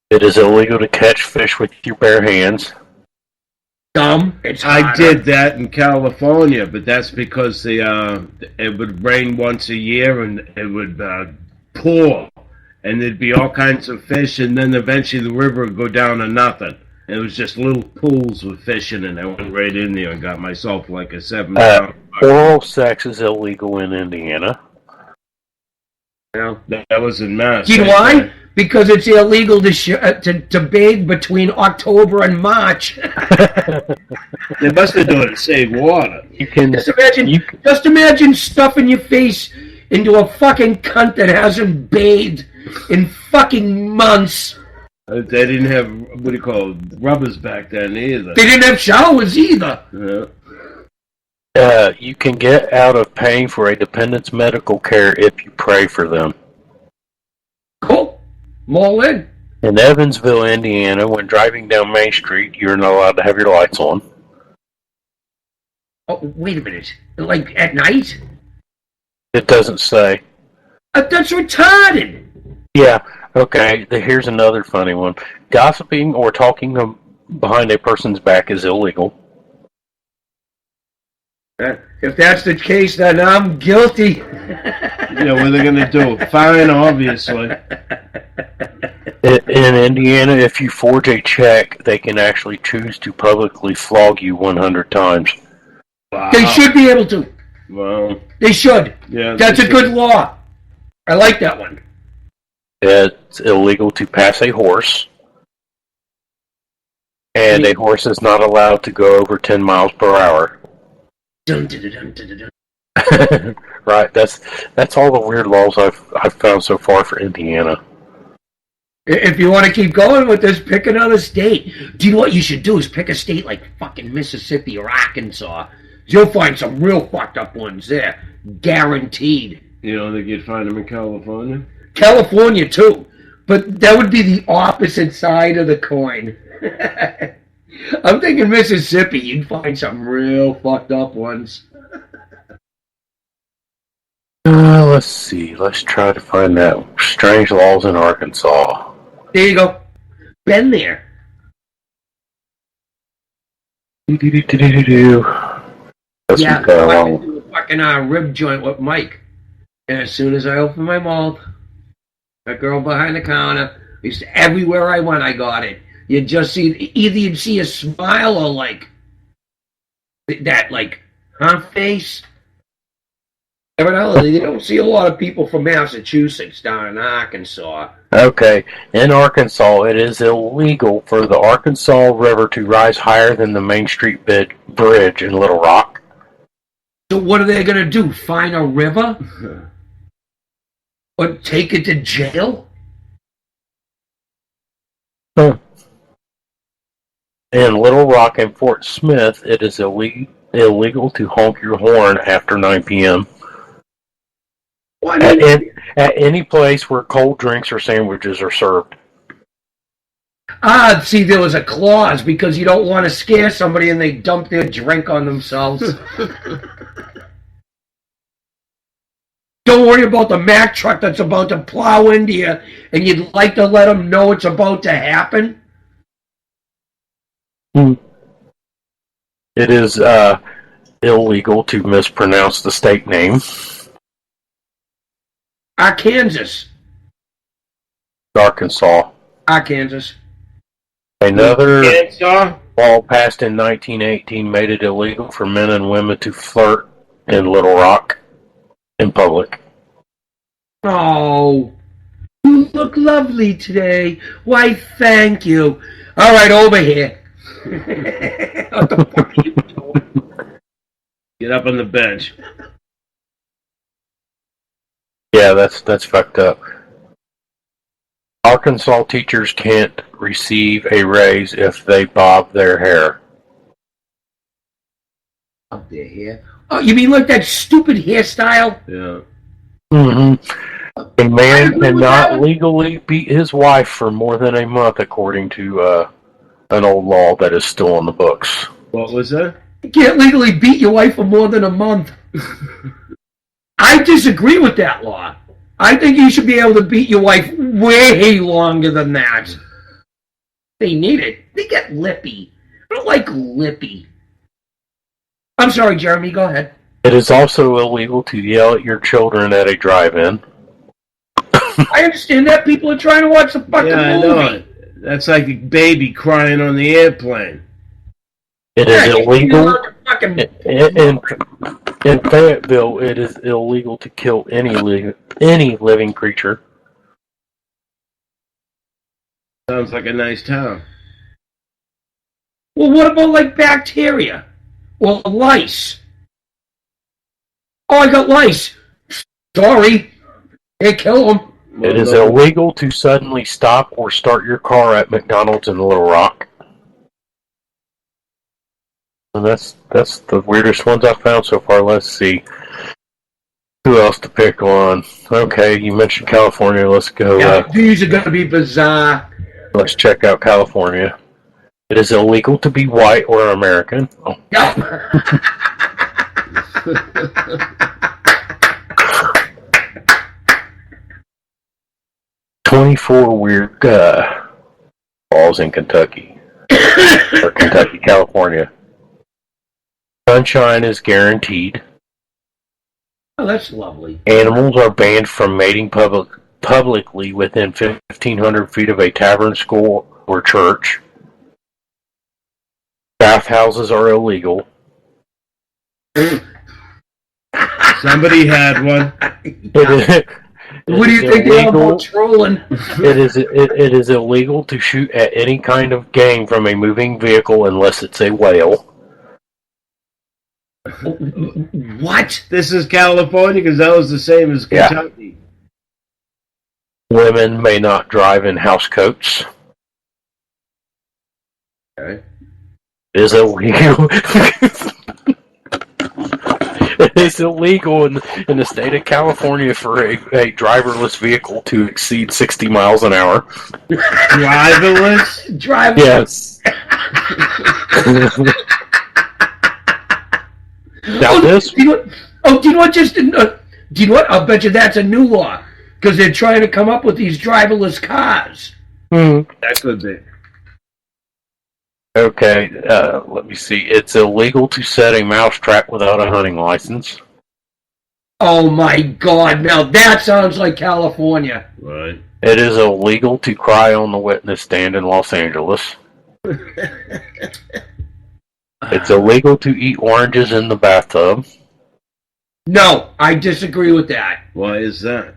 It is illegal to catch fish with your bare hands. Dumb. It's I harder. did that in California, but that's because it would rain once a year and it would pour, and there'd be all kinds of fish, and then eventually the river would go down to nothing. And it was just little pools with fish in it, and I went right in there and got myself like a 7-pound. Oral sex is illegal in Indiana. That was in Mass. You know why? Because it's illegal to bathe between October and March. They must have done it to save water. You can Just imagine stuffing your face into a fucking cunt that hasn't bathed in fucking months. They didn't have, what do you call it, rubbers back then either. They didn't have showers either. Yeah. you can get out of paying for a dependent's medical care if you pray for them. Cool. I'm all in. In Evansville, Indiana, when driving down Main Street, you're not allowed to have your lights on. Oh, wait a minute. Like at night? It doesn't say. That's retarded. Yeah, okay, here's another funny one. Gossiping or talking behind a person's back is illegal. If that's the case, then I'm guilty. Yeah, what are they going to do? Fine, obviously. In Indiana, if you forge a check, they can actually choose to publicly flog you 100 times. Wow. They should be able to. Well, They should. yeah. That's a good law. I like that one. It's illegal to pass a horse. And a horse is not allowed to go over 10 miles per hour. Dun, dun, dun, dun, dun, dun. Right, that's all the weird laws I've found so far for Indiana. If you want to keep going with this, pick another state. Do you know what you should do? Is pick a state like fucking Mississippi or Arkansas. You'll find some real fucked up ones there. Guaranteed. You don't think you'd find them in California? California, too. But that would be the opposite side of the coin. I'm thinking Mississippi. You'd find some real fucked up ones. Let's see. Let's try to find that. Strange laws in Arkansas. There you go. Been there. Do-do-do-do-do-do. Let's Yeah, move that I along. went to a fucking rib joint with Mike. And as soon as I opened my mouth, that girl behind the counter, everywhere I went, I got it. You'd just see, either you'd see a smile or like, that like, face. Evidently, you don't see a lot of people from Massachusetts down in Arkansas. Okay, in Arkansas, it is illegal for the Arkansas River to rise higher than the Main Street Bridge in Little Rock. So what are they going to do? Find a river? Or take it to jail? Huh. In Little Rock and Fort Smith, it is illegal to honk your horn after 9 p.m. What? At any place where cold drinks or sandwiches are served. See, there was a clause because you don't want to scare somebody and they dump their drink on themselves. Don't worry about the Mack truck that's about to plow into you and you'd like to let them know it's about to happen. It is illegal to mispronounce the state name. Arkansas. Arkansas. Arkansas. Another Arkansas? law passed in 1918 made it illegal for men and women to flirt in Little Rock in public. Oh, you look lovely today. Why, thank you. All right, over here. What the fuck are you doing? Get up on the bench. Yeah, that's fucked up. Arkansas teachers can't receive a raise if they bob their hair. Up their hair. Oh, you mean like that stupid hairstyle? Yeah. Mm-hmm. A man cannot legally beat his wife for more than a month, according to an old law that is still on the books. What was that? You can't legally beat your wife for more than a month. I disagree with that law. I think you should be able to beat your wife way longer than that. They need it. They get lippy. I don't like lippy. I'm sorry, Jeremy, go ahead. It is also illegal to yell at your children at a drive-in. I understand that people are trying to watch the fucking Yeah, I movie. know. That's like a baby crying on the airplane. It is Yeah, illegal. fucking... In Fayetteville, it is illegal to kill any living creature. Sounds like a nice town. Well, what about like bacteria? Or lice? Oh, I got lice. Sorry. Hey, kill them. It is illegal to suddenly stop or start your car at McDonald's in Little Rock. And that's the weirdest ones I've found so far. Let's see. Who else to pick on? Okay, you mentioned California. Let's go. Yeah, these are going to be bizarre. Let's check out California. It is illegal to be white or American. Oh. Yeah. 24 weird laws in Kentucky. Or Kentucky, California. Sunshine is guaranteed. Oh, that's lovely. Animals are banned from mating publicly within 1,500 feet of a tavern, school, or church. Bathhouses are illegal. Somebody had one. What do you think they're about trolling? It is illegal to shoot at any kind of game from a moving vehicle unless it's a whale. What? This is California because that was the same as Yeah. Kentucky. Women may not drive in house coats. Okay. It is illegal. It is illegal in the state of California for a driverless vehicle to exceed 60 miles an hour. Driverless? Drive. Yes. Now this. Do you know what? Do you know what? I'll bet you that's a new law because they're trying to come up with these driverless cars. That could be. Okay, let me see. It's illegal to set a mousetrap without a hunting license. Oh my God! Now that sounds like California. Right. It is illegal to cry on the witness stand in Los Angeles. It's illegal to eat oranges in the bathtub. No, I disagree with that. Why is that?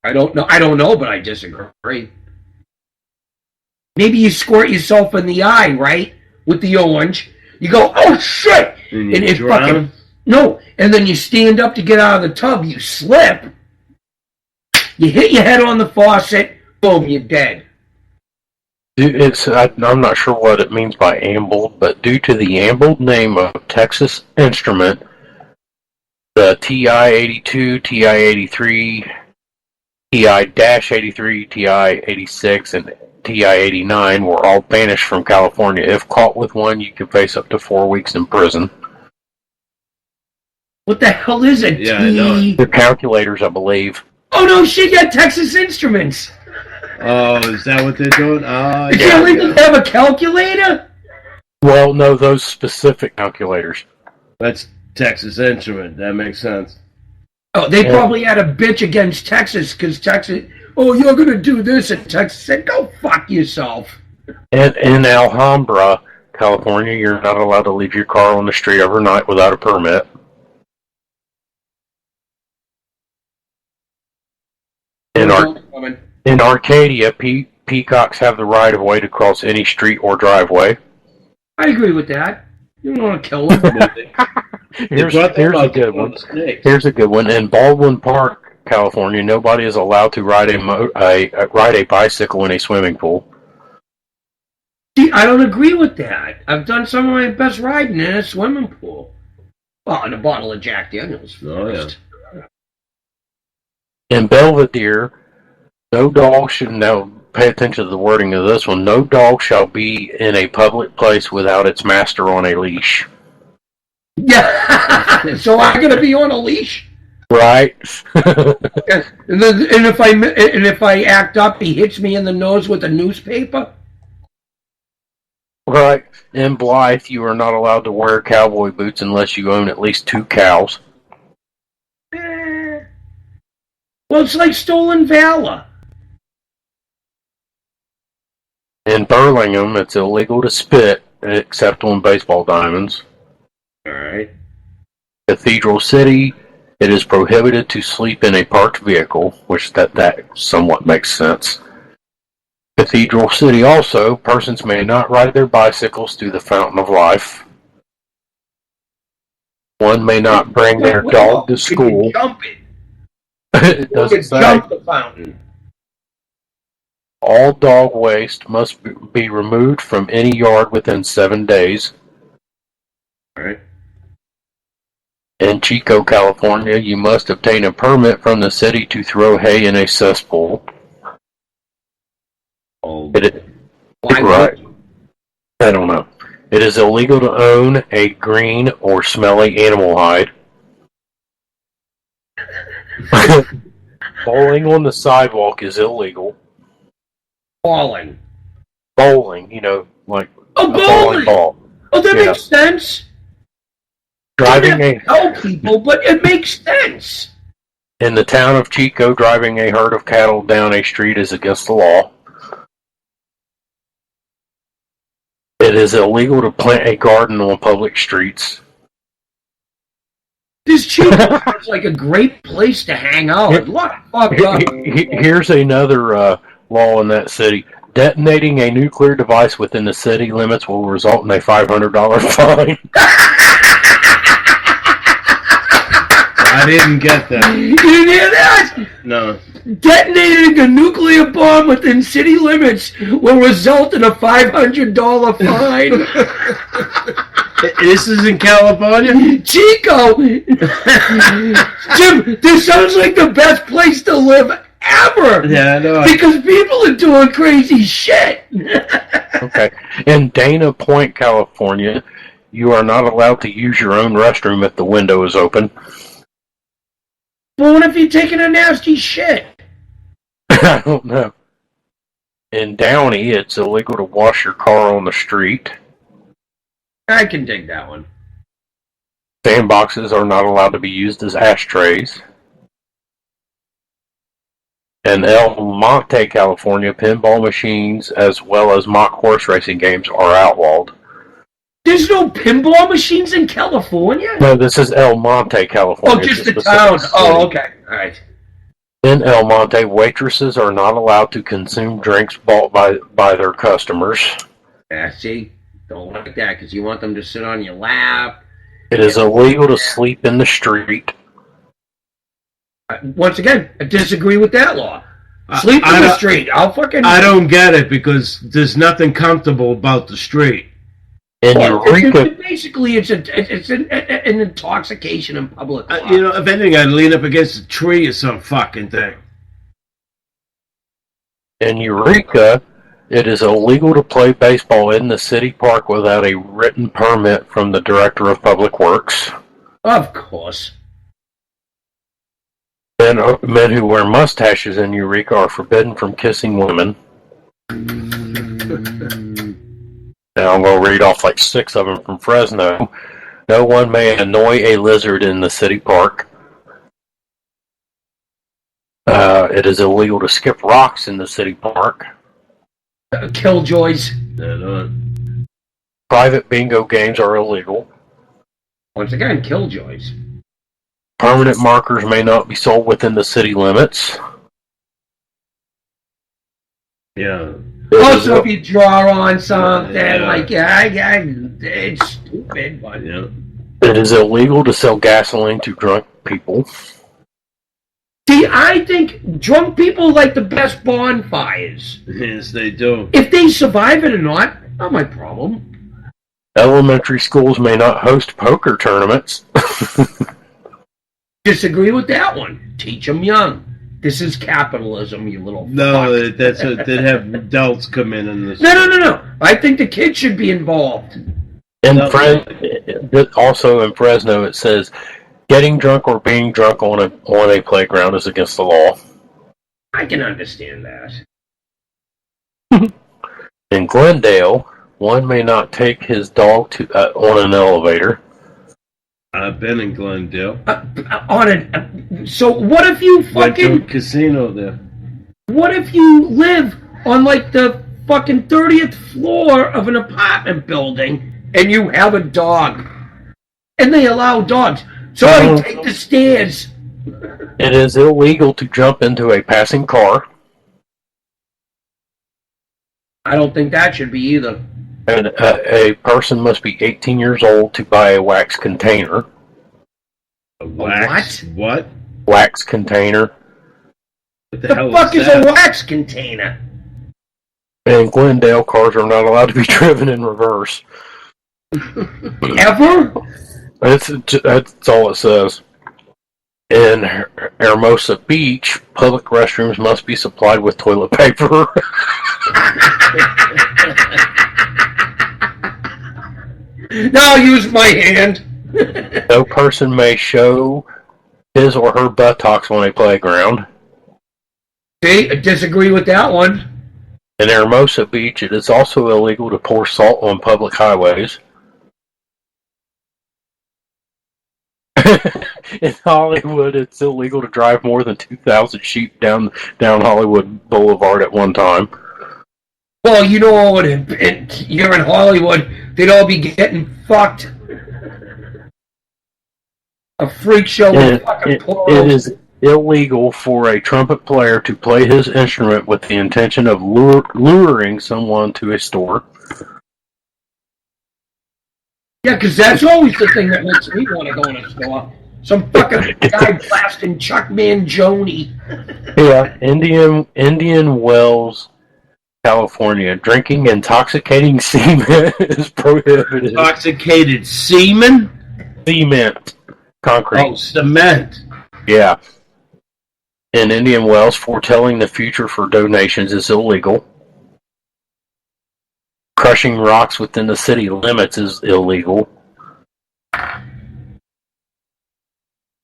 I don't know, but I disagree. Maybe you squirt yourself in the eye, right? With the orange. You go, oh shit! And you it drown? fucking no, and then you stand up to get out of the tub, you slip, you hit your head on the faucet, boom, you're dead. I'm not sure what it means by ambled, but due to the ambled name of Texas Instrument, the TI-82, TI-83, TI-83, TI-86, and TI-89 were all banished from California. If caught with one, you could face up to 4 weeks in prison. What the hell is it? Yeah, I know. They're calculators, I believe. Oh no, shit! Yeah, Texas Instruments. Oh, is that what they're doing? Oh, Is yeah. it illegal to have a calculator? Well, no, those specific calculators. That's Texas Instrument. That makes sense. Oh, they probably had a bitch against Texas because Texas. Oh, you're gonna do this, and Texas said, "Go fuck yourself." And in Alhambra, California, you're not allowed to leave your car on the street overnight without a permit. In Arcadia, peacocks have the right of way to cross any street or driveway. I agree with that. You don't want to kill them. Here's a good one. Here's a good one. In Baldwin Park, California, nobody is allowed to ride a bicycle in a swimming pool. See, I don't agree with that. I've done some of my best riding in a swimming pool. Well, in a bottle of Jack Daniels first. In Belvedere, no dog should now pay attention to the wording of this one. No dog shall be in a public place without its master on a leash. Yeah. So I'm gonna be on a leash. Right. And if I act up, he hits me in the nose with a newspaper. Right. In Blythe, you are not allowed to wear cowboy boots unless you own at least 2 cows. Well, it's like stolen valor. In Burlingame, it's illegal to spit except on baseball diamonds. Alright. Cathedral City, it is prohibited to sleep in a parked vehicle, which that somewhat makes sense. Cathedral City also, persons may not ride their bicycles through the Fountain of Life. One may not bring their dog to school. Jump it. It doesn't say. Jump the fountain. All dog waste must be removed from any yard within 7 days. Alright. In Chico, California, you must obtain a permit from the city to throw hay in a cesspool. Right. I don't know. It is illegal to own a green or smelly animal hide. Bowling on the sidewalk is illegal. Falling. Bowling, like Oh, a bowling ball. Oh, that Yeah. makes sense. Driving I tell people, but it makes sense. in the town of Chico, driving a herd of cattle down a street is against the law. It is illegal to plant a garden on public streets. This Chico sounds like a great place to hang out. What fucked up? Here's another law in that city. Detonating a nuclear device within the city limits will result in a $500 fine. I didn't get that. You didn't hear that? No. Detonating a nuclear bomb within city limits will result in a $500 fine. This is in California? Chico! Jim, this sounds like the best place to live ever! Yeah, I know. Because people are doing crazy shit! Okay. In Dana Point, California, you are not allowed to use your own restroom if the window is open. But what if you're taking a nasty shit? I don't know. In Downey, it's illegal to wash your car on the street. I can dig that one. Sandboxes are not allowed to be used as ashtrays. In El Monte, California, pinball machines as well as mock horse racing games are outlawed. There's no pinball machines in California? No, this is El Monte, California. Oh, just It's the a specific town. city. Oh, okay. Alright. In El Monte, waitresses are not allowed to consume drinks bought by their customers. Yeah, see? Don't like that, because you want them to sit on your lap. It is illegal to sleep in the street. Once again, I disagree with that law. Sleep I in the don't- street. I'll fucking... I don't get it because there's nothing comfortable about the street. In Well, Eureka, basically, it's an intoxication in public. You know, if anything, I'd lean up against a tree or some fucking thing. in Eureka, it is illegal to play baseball in the city park without a written permit from the Director of Public Works. Of course. Men who wear mustaches in Eureka are forbidden from kissing women. Now I'm going to read off like 6 of them from Fresno. No one may annoy a lizard in the city park. It is illegal to skip rocks in the city park. Killjoys. Private bingo games are illegal. Once again, killjoys. Permanent markers may not be sold within the city limits. Yeah. Also, if you draw on something, Yeah. it's stupid, but... Yeah. It is illegal to sell gasoline to drunk people. See, I think drunk people like the best bonfires. Yes, they do. If they survive it or not, not my problem. Elementary schools may not host poker tournaments. Disagree with that one. Teach them young. This is capitalism, you little No, fuck. they'd have adults come in and this. No. I think the kids should be involved. Also in Fresno, it says getting drunk or being drunk on a playground is against the law. I can understand that. In Glendale, one may not take his dog on an elevator. I've been in Glendale. So what if you Went to a fucking... casino there. What if you live on like the fucking 30th floor of an apartment building and you have a dog? And they allow dogs. So I take the stairs. It is illegal to jump into a passing car. I don't think that should be either. And a person must be 18 years old to buy a wax container. A wax? What? Wax container. What The hell fuck is that? a wax container? In Glendale, cars are not allowed to be driven in reverse. Ever? That's all it says. In Hermosa Beach, public restrooms must be supplied with toilet paper. Now I'll use my hand. No person may show his or her buttocks on a playground. See, I disagree with that one. In Hermosa Beach, it is also illegal to pour salt on public highways. In Hollywood, it's illegal to drive more than 2,000 sheep down Hollywood Boulevard at one time. Well, you know, you're in Hollywood, they'd all be getting fucked. A freak show with fucking It portals. is illegal for a trumpet player to play his instrument with the intention of luring someone to a store. Yeah, because that's always the thing that makes me want to go in a store. Some fucking guy blasting Chuck Mangione. Yeah, Indian Wells, California. Drinking intoxicating semen is prohibited. Intoxicated semen? Cement. Concrete. Oh, cement. Yeah. In Indian Wells, foretelling the future for donations is illegal. Crushing rocks within the city limits is illegal.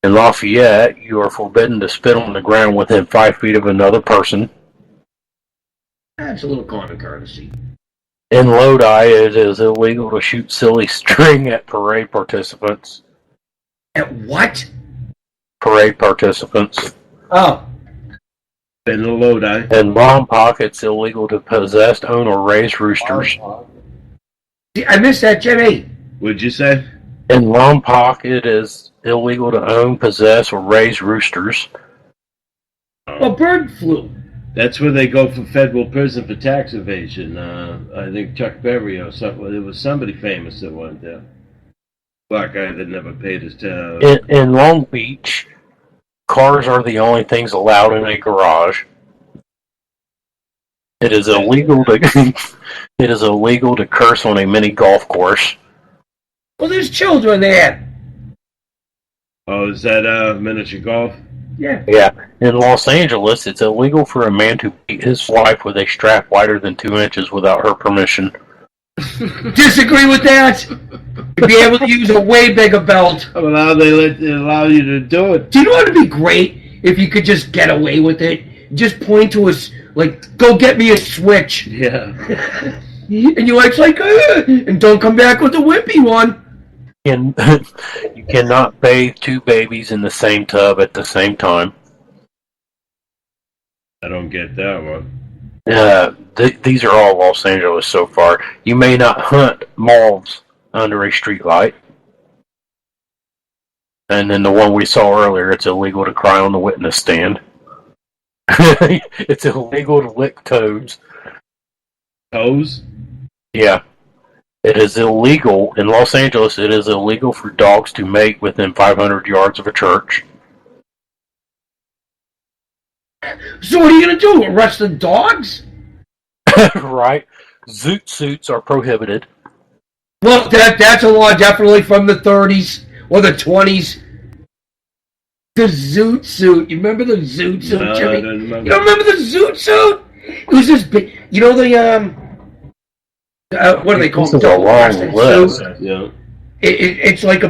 In Lafayette, you are forbidden to spit on the ground within 5 feet of another person. That's a little common courtesy. In Lodi, it is illegal to shoot silly string at parade participants. At what? Parade participants. Oh. In the Lodi. In Lompoc, it's illegal to possess, own, or raise roosters. See, I missed that, Jimmy. What'd you say? In Lompoc, it is illegal to own, possess, or raise roosters. Well, bird flu. That's where they go for federal prison for tax evasion. I think Chuck Berry or something. There was somebody famous that went there. Black guy that never paid his tax. In Long Beach, cars are the only things allowed in a garage. It is illegal to curse on a mini golf course. Well, there's children there. Oh, is that miniature golf? Yeah. Yeah. In Los Angeles, it's illegal for a man to beat his wife with a strap wider than 2 inches without her permission. Disagree with that? You'd be able to use a way bigger belt. Well, how they allow you to do it? Do you know what would be great if you could just get away with it? Just point to us, like, go get me a switch. Yeah. And your wife's like, and don't come back with a wimpy one. You cannot bathe 2 babies in the same tub at the same time. I don't get that one. These are all Los Angeles so far. You may not hunt moths under a streetlight. And then the one we saw earlier, it's illegal to cry on the witness stand. It's illegal to lick toads. Toes? Yeah. It is illegal, in Los Angeles, it is illegal for dogs to mate within 500 yards of a church. So what are you going to do? Arrest the dogs? Right? Zoot suits are prohibited. Well, that's a law definitely from the 30s or the 20s. The zoot suit. You remember the zoot suit, No, Jimmy? I don't remember. You don't remember the zoot suit? It was this big, you know the, what do they call This it? is a long Double-breasted list. suit? Yeah. It's like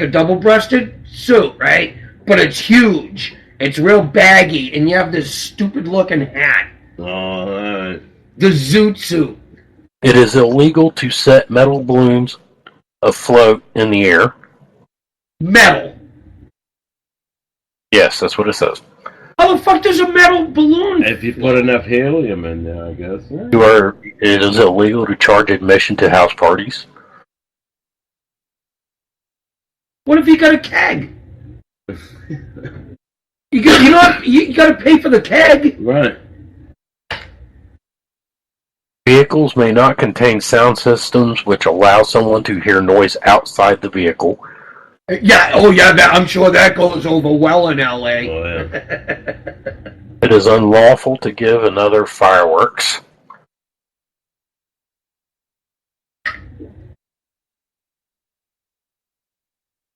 a double-breasted suit, right? But it's huge. It's real baggy, and you have this stupid-looking hat. Oh, all right. The zoot suit. It is illegal to set metal balloons afloat in the air. Metal. Yes, that's what it says. How the fuck does a metal balloon? If you put enough helium in there, I guess. Yeah. It is illegal to charge admission to house parties. What if you got a keg? You got to pay for the keg. Right. Vehicles may not contain sound systems which allow someone to hear noise outside the vehicle. Yeah. Oh, yeah. I'm sure that goes over well in L.A. Oh, yeah. It is unlawful to give another fireworks.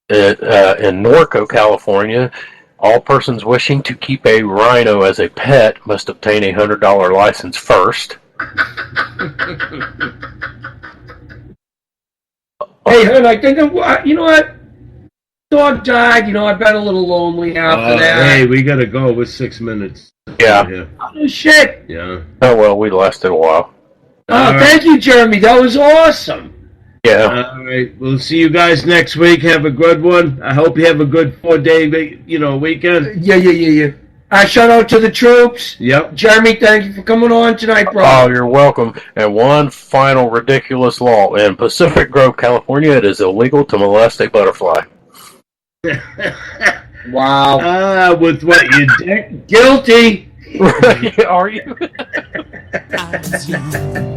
In Norco, California, all persons wishing to keep a rhino as a pet must obtain a $100 license first. Hey, hon, I think you know what? Dog died. I've been a little lonely after that. Hey, we gotta go. We're 6 minutes. Yeah. Oh, shit. Yeah. Oh, well, we lasted a while. Oh, thank you, Jeremy. That was awesome. Yeah. All right. We'll see you guys next week. Have a good one. I hope you have a good 4-day, weekend. Yeah. Shout out to the troops. Yep. Jeremy, thank you for coming on tonight, bro. Oh, you're welcome. And one final ridiculous law. In Pacific Grove, California, it is illegal to molest a butterfly. Wow. With what you did? Guilty. Are you?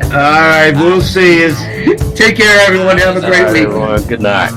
All right, we'll see you. Take care, everyone. Have a great All right, week. everyone. Good night.